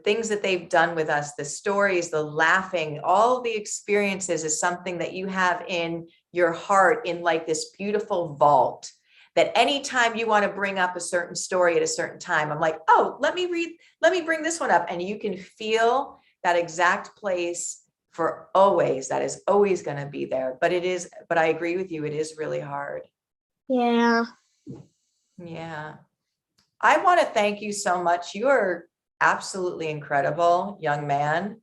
things that they've done with us, the stories, the laughing, all the experiences is something that you have in your heart in like this beautiful vault that anytime you want to bring up a certain story at a certain time, I'm like, oh, let me bring this one up. And you can feel that exact place for always. That is always going to be there. But I agree with you. It is really hard. Yeah. Yeah. I want to thank you so much. You are absolutely incredible, young man.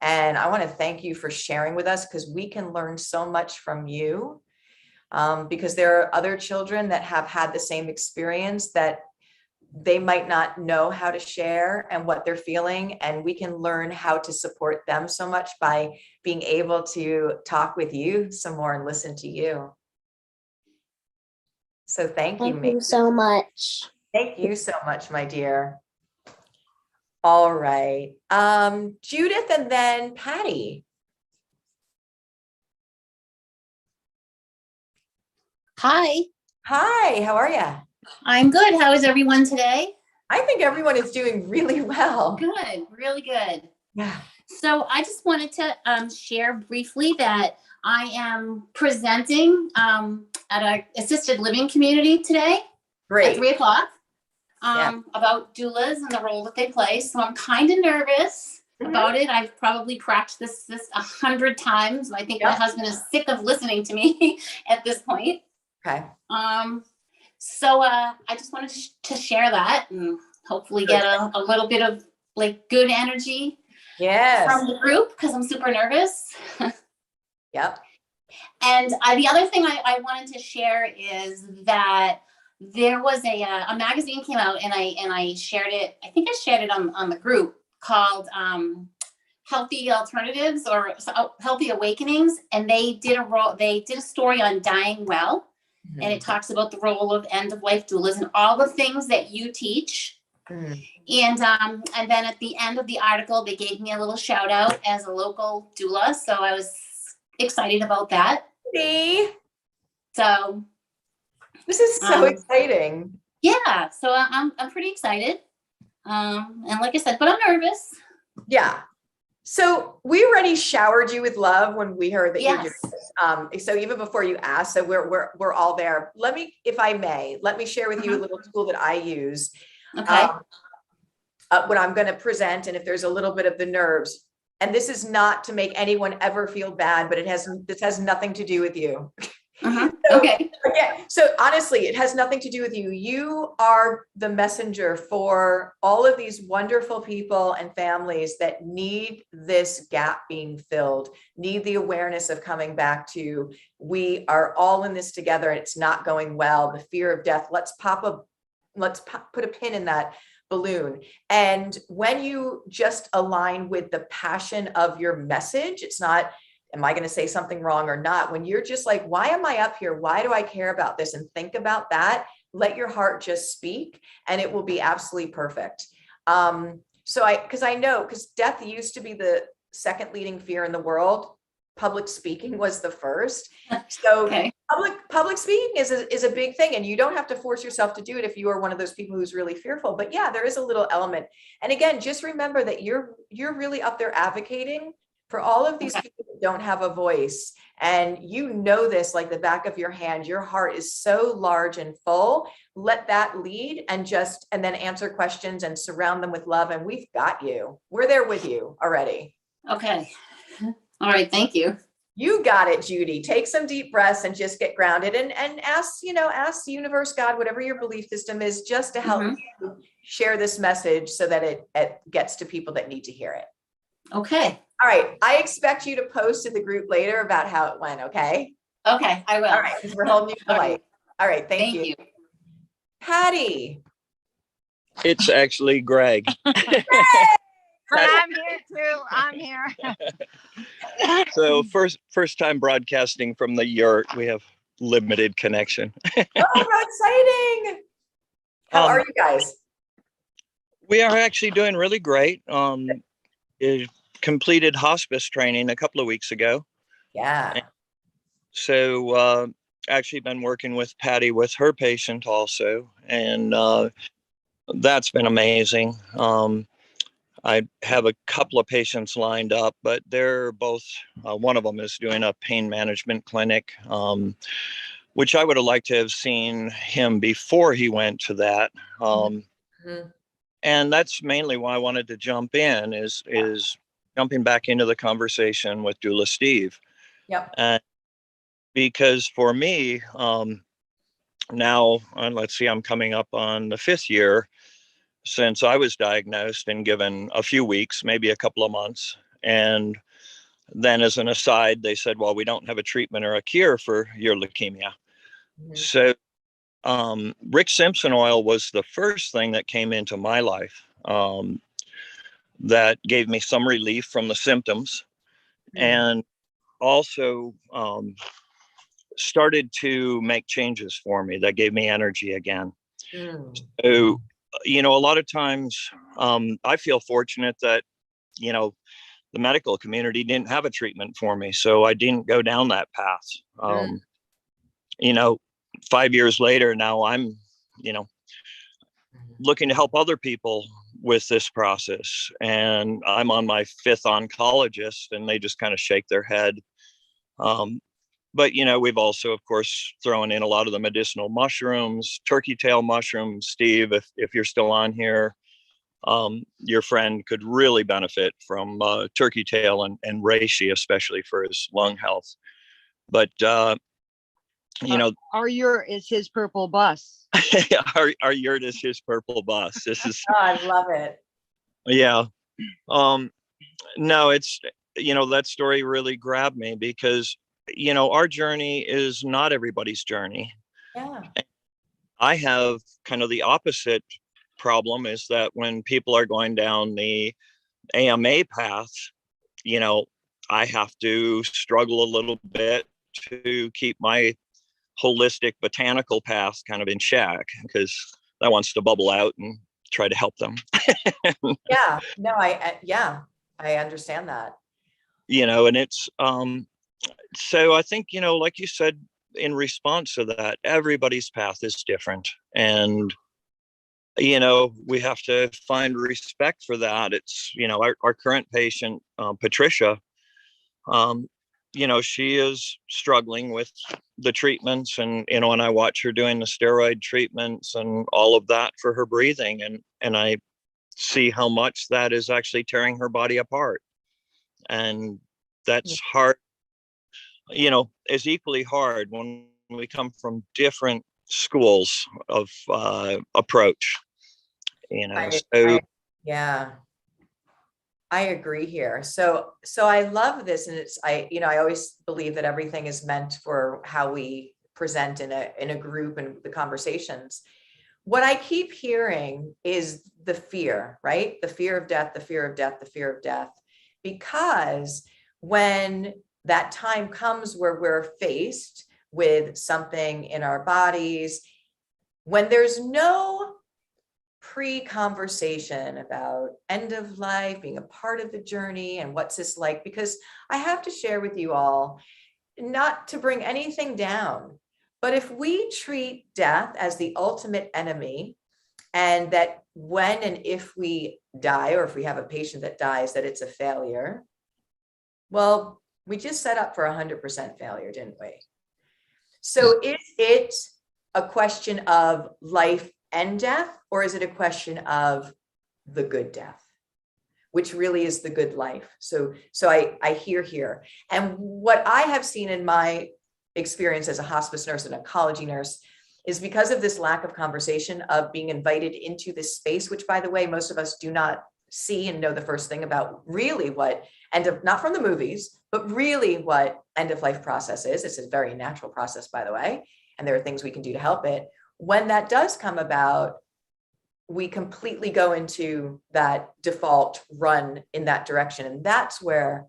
And I want to thank you for sharing with us, because we can learn so much from you. Because there are other children that have had the same experience that they might not know how to share and what they're feeling. And we can learn how to support them so much by being able to talk with you some more and listen to you. So thank you. Thank you so much. Thank you so much, my dear. All right. Judith and then Patty. Hi. Hi, how are you? I'm good. How is everyone today? I think everyone is doing really well. Good, really good. Yeah. So I just wanted to share briefly that I am presenting at an assisted living community today at 3 o'clock about doulas and the role that they play. So I'm kind of nervous about it. I've probably practiced this 100 times. I think my husband is sick of listening to me at this point. Okay. So I just wanted to share that and hopefully get a little bit of like good energy from the group, because I'm super nervous. Yep. And the other thing I wanted to share is that there was a magazine came out and I shared it. I think I shared it on the group called Healthy Alternatives or Healthy Awakenings, and they did a story on dying well. And it talks about the role of end of life doulas and all the things that you teach. And then at the end of the article, they gave me a little shout out as a local doula. So I was excited about that. So this is so exciting. Yeah. So I'm pretty excited. And like I said, but I'm nervous. Yeah. So we already showered you with love when we heard that you did this. So even before you asked, so we're all there. If I may, let me share with you a little tool that I use. Okay. When I'm going to present, and if there's a little bit of the nerves, and this is not to make anyone ever feel bad, but this has nothing to do with you. Okay. So honestly, it has nothing to do with you. You are the messenger for all of these wonderful people and families that need this gap being filled, need the awareness of coming back to, we are all in this together and it's not going well. The fear of death. Let's put a pin in that balloon. And when you just align with the passion of your message, it's not, am I going to say something wrong or not? When you're just like, why am I up here? Why do I care about this? And think about that. Let your heart just speak and it will be absolutely perfect. Because death used to be the second leading fear in the world. Public speaking was the first. So Okay. public speaking is a big thing, and you don't have to force yourself to do it if you are one of those people who's really fearful. But yeah, there is a little element. And again, just remember that you're really up there advocating for all of these people who don't have a voice. And you know this like the back of your hand. Your heart is so large and full. Let that lead, and then answer questions and surround them with love. And we've got you. We're there with you already. Okay. All right. Thank you. You got it, Judy. Take some deep breaths and just get grounded, and ask the universe, God, whatever your belief system is, just to help you share this message so that it gets to people that need to hear it. Okay. All right. I expect you to post in the group later about how it went. Okay. Okay. I will. All right. Because we're holding you to the light. All right. Thank you. Patty. It's actually Greg. But I'm here too. I'm here. So first time broadcasting from the yurt. We have limited connection. Oh, how exciting. How are you guys? We are actually doing really great. It completed hospice training a couple of weeks ago. Yeah. So actually been working with Patty with her patient also. And that's been amazing. I have a couple of patients lined up, but they're both, one of them is doing a pain management clinic, which I would have liked to have seen him before he went to that. And that's mainly why I wanted to jump in is jumping back into the conversation with Doula Steve. Yep. Because for me, now, let's see, I'm coming up on the 5th year since I was diagnosed and given a few weeks, maybe a couple of months. And then as an aside, they said, well, we don't have a treatment or a cure for your leukemia. So Rick Simpson Oil was the first thing that came into my life that gave me some relief from the symptoms, and also started to make changes for me that gave me energy again. So, a lot of times I feel fortunate that, the medical community didn't have a treatment for me. So I didn't go down that path. 5 years later, now I'm, looking to help other people with this process. And I'm on my 5th oncologist, and they just kind of shake their head. But, we've also, of course, thrown in a lot of the medicinal mushrooms, turkey tail mushrooms. Steve, if you're still on here, your friend could really benefit from turkey tail and reishi, especially for his lung health. But, our yurt is his purple bus. our yurt is his purple bus. This is, Oh, I love it. Yeah. No, it's, that story really grabbed me because, our journey is not everybody's journey. Yeah. I have kind of the opposite problem, is that when people are going down the AMA path, I have to struggle a little bit to keep my holistic botanical path kind of in check, because that wants to bubble out and try to help them. Yeah. No, I understand that. And it's, so I think, like you said, in response to that, everybody's path is different. And, we have to find respect for that. It's, our current patient, Patricia, she is struggling with the treatments, and, and I watch her doing the steroid treatments and all of that for her breathing. And I see how much that is actually tearing her body apart. And that's hard, is equally hard when we come from different schools of approach, Yeah, I agree here. So I love this. And I always believe that everything is meant for how we present in a group and the conversations. What I keep hearing is the fear, right? The fear of death, the fear of death, the fear of death. Because when that time comes where we're faced with something in our bodies, when there's no pre-conversation about end of life, being a part of the journey and what's this like, because I have to share with you all, not to bring anything down, but if we treat death as the ultimate enemy, and that when and if we die, or if we have a patient that dies, that it's a failure, well, we just set up for 100% failure, didn't we? So is it a question of life and death, or is it a question of the good death, which really is the good life? So I hear here. And what I have seen in my experience as a hospice nurse and oncology nurse is because of this lack of conversation, of being invited into this space, which, by the way, most of us do not see and know the first thing about really what not from the movies, but really what end of life process is. It's a very natural process, by the way, and there are things we can do to help it. When that does come about, we completely go into that default run in that direction. And that's where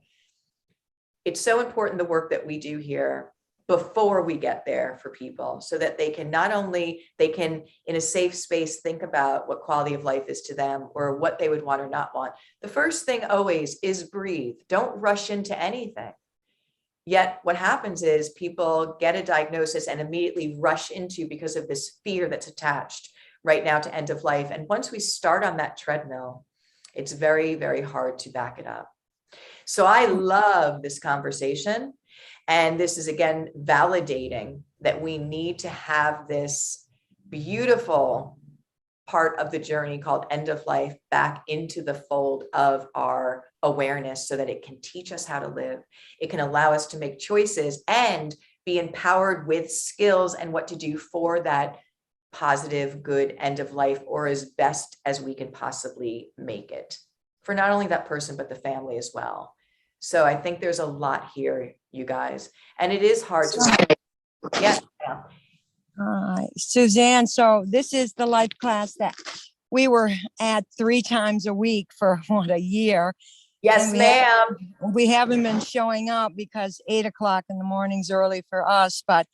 it's so important, the work that we do here before we get there for people, so that they can in a safe space think about what quality of life is to them, or what they would want or not want. The first thing always is breathe. Don't rush into anything. Yet what happens is people get a diagnosis and immediately rush into, because of this fear that's attached right now to end of life. And once we start on that treadmill, it's very, very hard to back it up. So I love this conversation. And this is, again, validating that we need to have this beautiful part of the journey called end of life back into the fold of our awareness, so that it can teach us how to live. It can allow us to make choices and be empowered with skills and what to do for that positive, good end of life, or as best as we can possibly make it for not only that person, but the family as well. So I think there's a lot here, you guys, and it is hard to. Yeah. Suzanne, so this is the life class that we were at 3 times a week for a year. Yes, ma'am. We haven't been showing up because 8 o'clock in the morning's early for us, but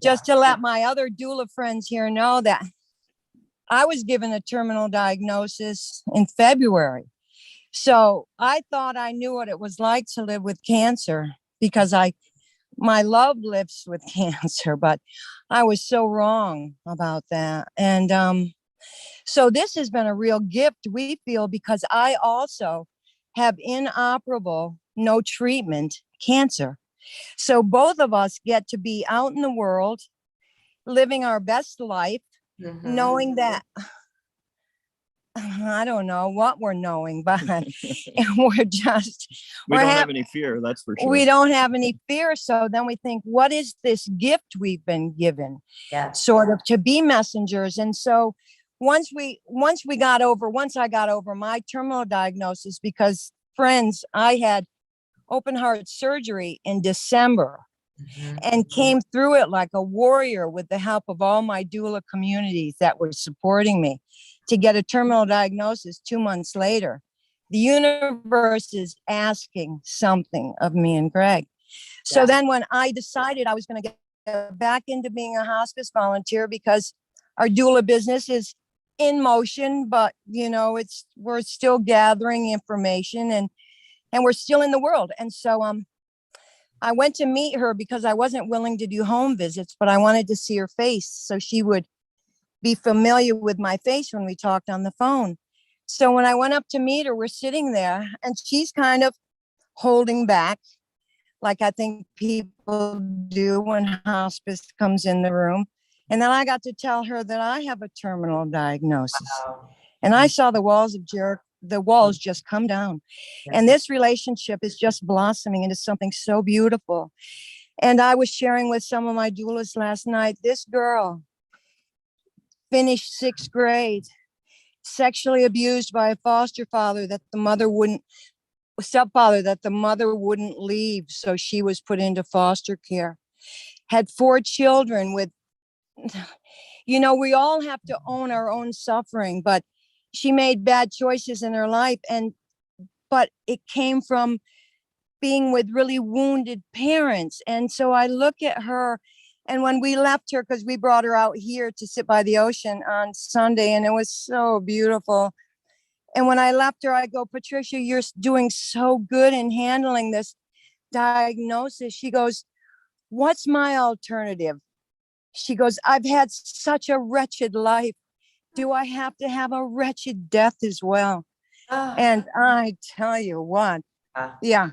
just to let my other doula friends here know that I was given a terminal diagnosis in February. So I thought I knew what it was like to live with cancer, because my love lives with cancer, but I was so wrong about that. And so this has been a real gift, we feel, because I also have inoperable, no treatment cancer. So both of us get to be out in the world, living our best life, knowing that, I don't know what we're knowing, but we don't have any fear, that's for sure. We don't have any fear. So then we think, what is this gift we've been given? Yeah. Sort of to be messengers. And so once I got over my terminal diagnosis, because friends, I had open heart surgery in December and came through it like a warrior with the help of all my doula communities that were supporting me to get a terminal diagnosis 2 months later. The universe is asking something of me and Greg. So then when I decided I was going to get back into being a hospice volunteer, because our doula business is in motion, but we're still gathering information and we're still in the world. And so I went to meet her because I wasn't willing to do home visits, but I wanted to see her face so she would be familiar with my face when we talked on the phone. So when I went up to meet her, we're sitting there and she's kind of holding back, like I think people do when hospice comes in the room. And then I got to tell her that I have a terminal diagnosis. Wow. And I saw the walls of the walls just come down. And this relationship is just blossoming into something so beautiful. And I was sharing with some of my doulas last night, this girl finished 6th grade, sexually abused by a foster father that the mother wouldn't, stepfather that the mother wouldn't leave. So she was put into foster care, had 4 children with, you know, we all have to own our own suffering, but she made bad choices in her life. But it came from being with really wounded parents. And so I look at her, and when we left her, because we brought her out here to sit by the ocean on Sunday, and it was so beautiful. And when I left her, I go, Patricia, you're doing so good in handling this diagnosis. She goes, what's my alternative? She goes, I've had such a wretched life. Do I have to have a wretched death as well? And I tell you what, yeah.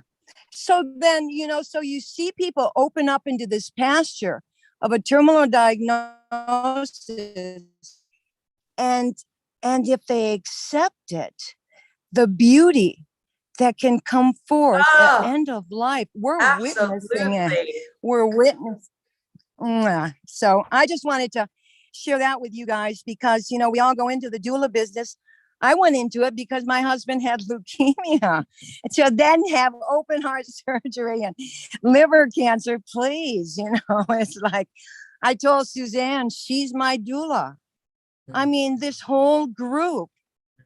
So then, you know, so you see people open up into this pasture of a terminal diagnosis. And if they accept it, the beauty that can come forth at end of life, we're witnessing it. We're witnessing. So I just wanted to share that with you guys because, you know, we all go into the doula business. I went into it because my husband had leukemia. And so then have open heart surgery and liver cancer, please, you know, it's like, I told Suzanne, she's my doula. I mean, this whole group,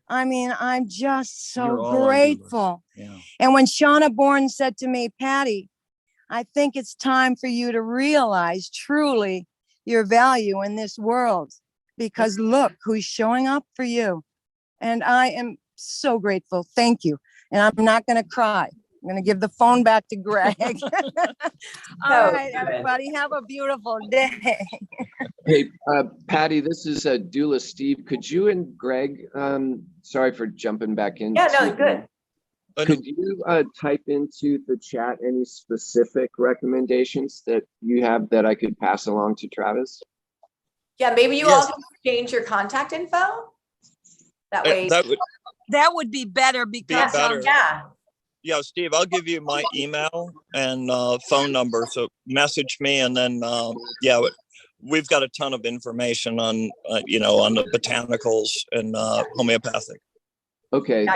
I mean, I'm just so grateful. Yeah. And when Shauna Bourne said to me, Patty, I think it's time for you to realize truly your value in this world, because look who's showing up for you. And I am so grateful. Thank you. And I'm not going to cry. I'm going to give the phone back to Greg. All right, everybody, have a beautiful day. Hey, Patty, this is Doula Steve. Could you and Greg, sorry for jumping back in. Yeah, no, good. Could you type into the chat any specific recommendations that you have that I could pass along to Travis? Yeah, maybe you all can exchange your contact info. That way. That would be better because yeah, Steve, I'll give you my email and phone number. So message me, and then yeah, we've got a ton of information on you know, on the botanicals and homeopathic. Okay.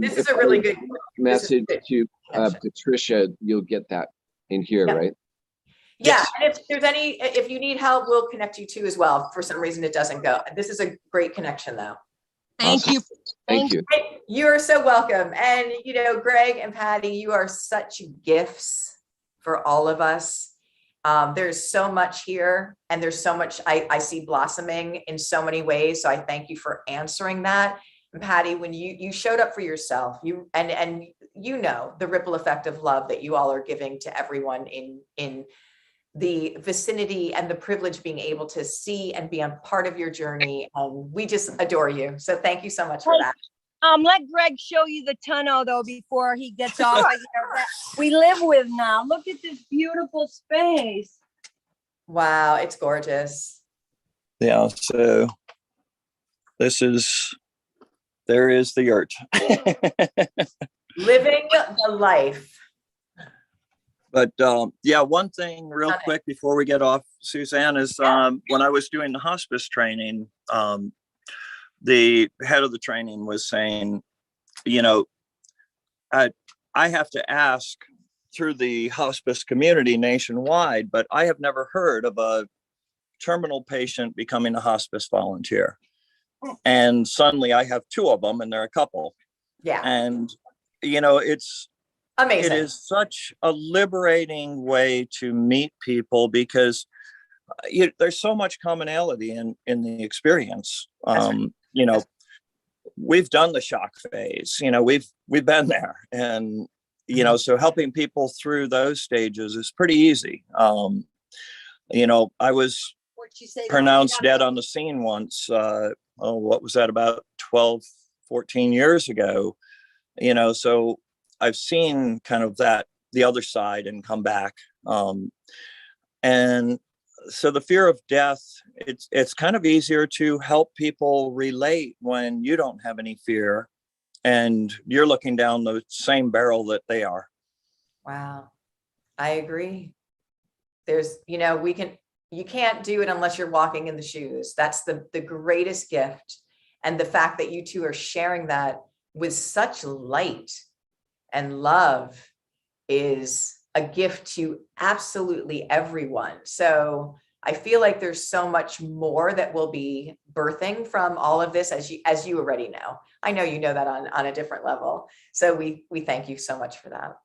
This is a really good message to Patricia. You'll get that in here, right? Yeah, and if there's if you need help, we'll connect you too as well. For some reason, it doesn't go. This is a great connection, though. Thank you. Thank you. You're so welcome. And, you know, Greg and Patty, you are such gifts for all of us. There's so much here, and there's so much I see blossoming in so many ways. So I thank you for answering that. And Patty, when you showed up for yourself, you and you know the ripple effect of love that you all are giving to everyone in the vicinity, and the privilege being able to see and be a part of your journey. We just adore you. So thank you so much for that. Let Greg show you the tunnel though before he gets off of here that we live with now. Look at this beautiful space. Wow, it's gorgeous. Yeah, so there is the yurt. Living the life. But yeah, one thing real quick before we get off, Suzanne, is when I was doing the hospice training, the head of the training was saying, you know, I have to ask through the hospice community nationwide, but I have never heard of a terminal patient becoming a hospice volunteer. And suddenly I have 2 of them, and they're a couple. Yeah. And, you know, it's amazing. It is such a liberating way to meet people because there's so much commonality in the experience. You know, we've done the shock phase, you know, we've been there, and, you know, so helping people through those stages is pretty easy. You know, I was pronounced dead on the scene once. What was that, about 12, 14 years ago? You know, so I've seen kind of the other side and come back. And so the fear of death, it's kind of easier to help people relate when you don't have any fear and you're looking down the same barrel that they are. Wow. I agree. There's, you can't do it unless you're walking in the shoes. That's the greatest gift. And the fact that you two are sharing that with such light and love is a gift to absolutely everyone. So I feel like there's so much more that will be birthing from all of this, as you already know. I know you know that on a different level. So we thank you so much for that.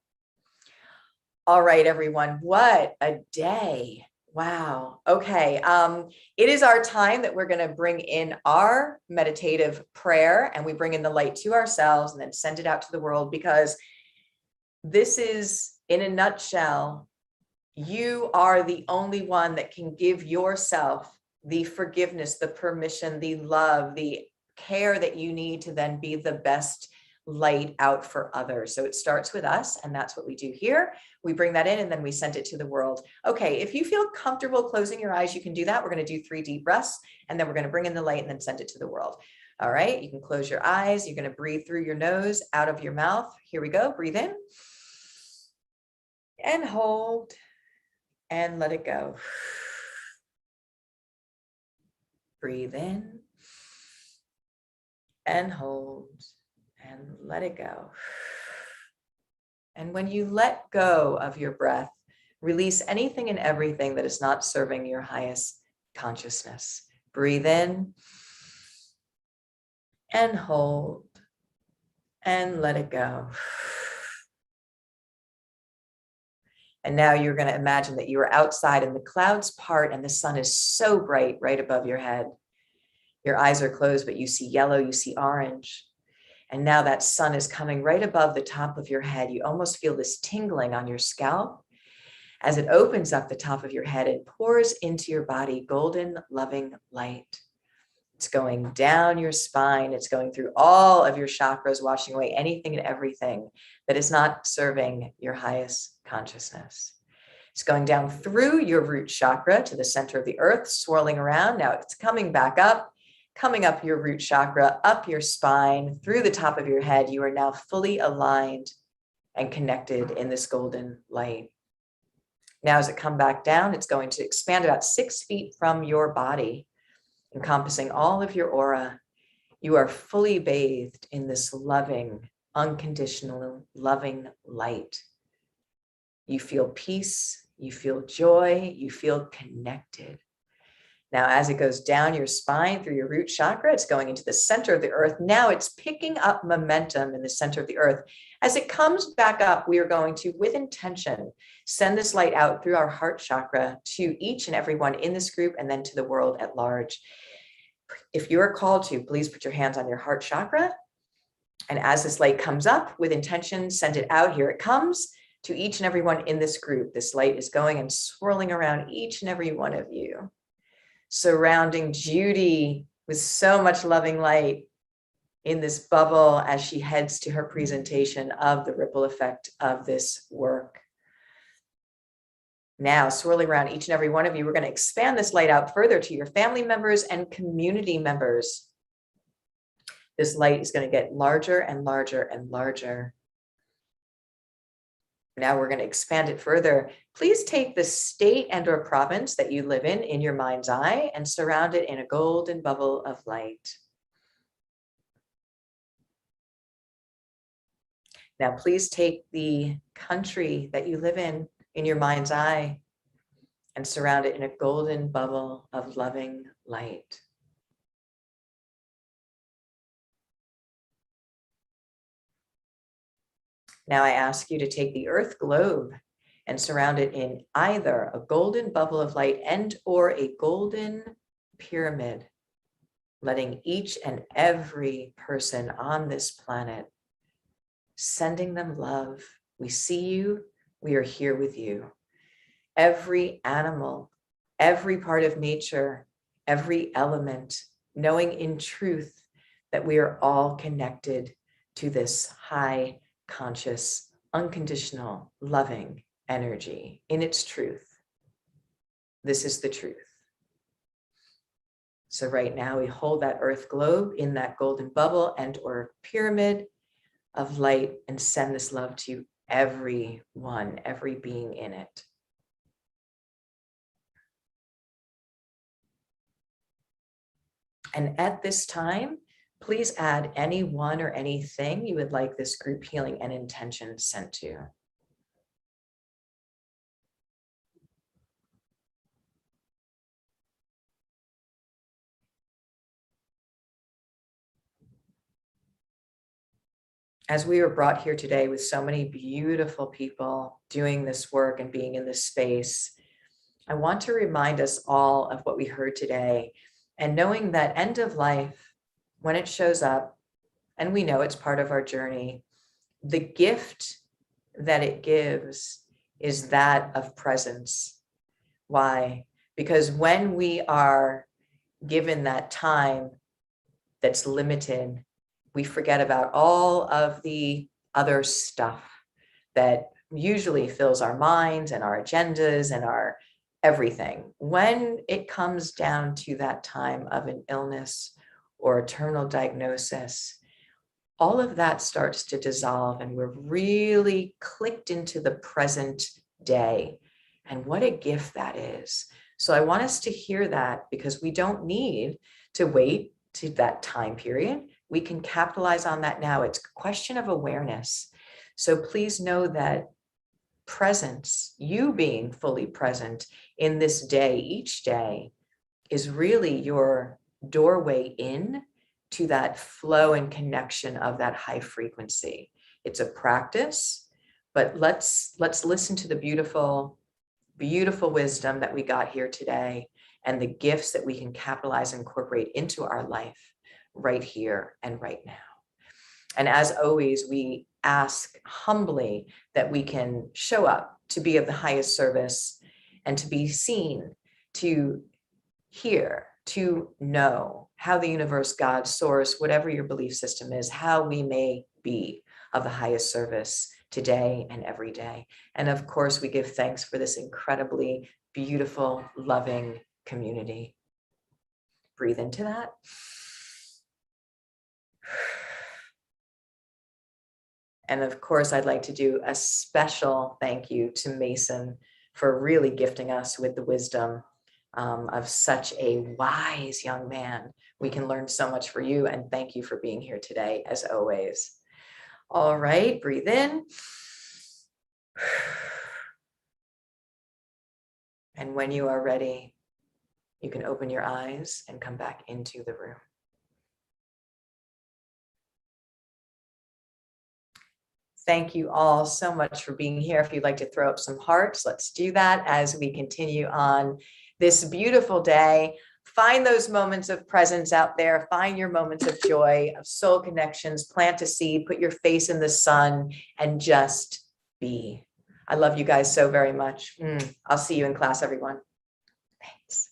All right, everyone, what a day. Wow. Okay. It is our time that we're going to bring in our meditative prayer, and we bring in the light to ourselves and then send it out to the world, because this is, in a nutshell, you are the only one that can give yourself the forgiveness, the permission, the love, the care that you need to then be the best light out for others. So it starts with us, and that's what we do here. We bring that in and then we send it to the world. Okay, if you feel comfortable closing your eyes, you can do that. We're going to do 3 deep breaths, and then we're going to bring in the light and then send it to the world. All right, you can close your eyes. You're going to breathe through your nose, out of your mouth. Here we go. Breathe in and hold and let it go. Breathe in and hold and let it go. And when you let go of your breath, release anything and everything that is not serving your highest consciousness. Breathe in and hold and let it go. And now you're going to imagine that you are outside and the clouds part and the sun is so bright right above your head. Your eyes are closed, but you see yellow, you see orange. And now that sun is coming right above the top of your head. You almost feel this tingling on your scalp as it opens up the top of your head and pours into your body golden, loving light. It's going down your spine. It's going through all of your chakras, washing away anything and everything that is not serving your highest consciousness. It's going down through your root chakra to the center of the earth, swirling around. Now it's coming back up, coming up your root chakra, up your spine, through the top of your head. You are now fully aligned and connected in this golden light. Now, as it comes back down, it's going to expand about 6 feet from your body, encompassing all of your aura. You are fully bathed in this loving, unconditional, loving light. You feel peace, you feel joy, you feel connected. Now, as it goes down your spine through your root chakra, it's going into the center of the earth. Now it's picking up momentum in the center of the earth. As it comes back up, we are going to, with intention, send this light out through our heart chakra to each and everyone in this group and then to the world at large. If you are called to, please put your hands on your heart chakra. And as this light comes up with intention, send it out. Here it comes to each and everyone in this group. This light is going and swirling around each and every one of you, surrounding Judy with so much loving light in this bubble as she heads to her presentation of the ripple effect of this work. Now, swirling around each and every one of you, we're going to expand this light out further to your family members and community members. This light is going to get larger and larger and larger. Now we're going to expand it further. Please take the state and or province that you live in your mind's eye and surround it in a golden bubble of light. Now, please take the country that you live in your mind's eye and surround it in a golden bubble of loving light. Now I ask you to take the earth globe and surround it in either a golden bubble of light and or a golden pyramid, letting each and every person on this planet, sending them love. We see you, we are here with you. Every animal, every part of nature, every element, knowing in truth that we are all connected to this high conscious, unconditional, loving energy in its truth. This is the truth. So right now we hold that earth globe in that golden bubble and or pyramid, of light and send this love to everyone, every being in it. And at this time, please add anyone or anything you would like this group healing and intention sent to. As we were brought here today with so many beautiful people doing this work and being in this space, I want to remind us all of what we heard today, and knowing that end of life, when it shows up, and we know it's part of our journey, the gift that it gives is that of presence. Why? Because when we are given that time that's limited, we forget about all of the other stuff that usually fills our minds and our agendas and our everything. When it comes down to that time of an illness or a terminal diagnosis, all of that starts to dissolve and we're really clicked into the present day. And what a gift that is. So I want us to hear that, because we don't need to wait to that time period. We can capitalize on that now. It's a question of awareness. So please know that presence, you being fully present in this day, each day, is really your doorway in to that flow and connection of that high frequency. It's a practice, but let's listen to the beautiful, beautiful wisdom that we got here today and the gifts that we can capitalize and incorporate into our life right here and right now. And as always, we ask humbly that we can show up to be of the highest service and to be seen, to hear, to know how the universe, God, source, whatever your belief system is, how we may be of the highest service today and every day. And of course, we give thanks for this incredibly beautiful, loving community. Breathe into that. And of course, I'd like to do a special thank you to Mason for really gifting us with the wisdom of such a wise young man. We can learn so much for you, and thank you for being here today, as always. All right, breathe in. And when you are ready, you can open your eyes and come back into the room. Thank you all so much for being here. If you'd like to throw up some hearts, let's do that as we continue on this beautiful day. Find those moments of presence out there. Find your moments of joy, of soul connections. Plant a seed, put your face in the sun, and just be. I love you guys so very much. I'll see you in class, everyone. Thanks.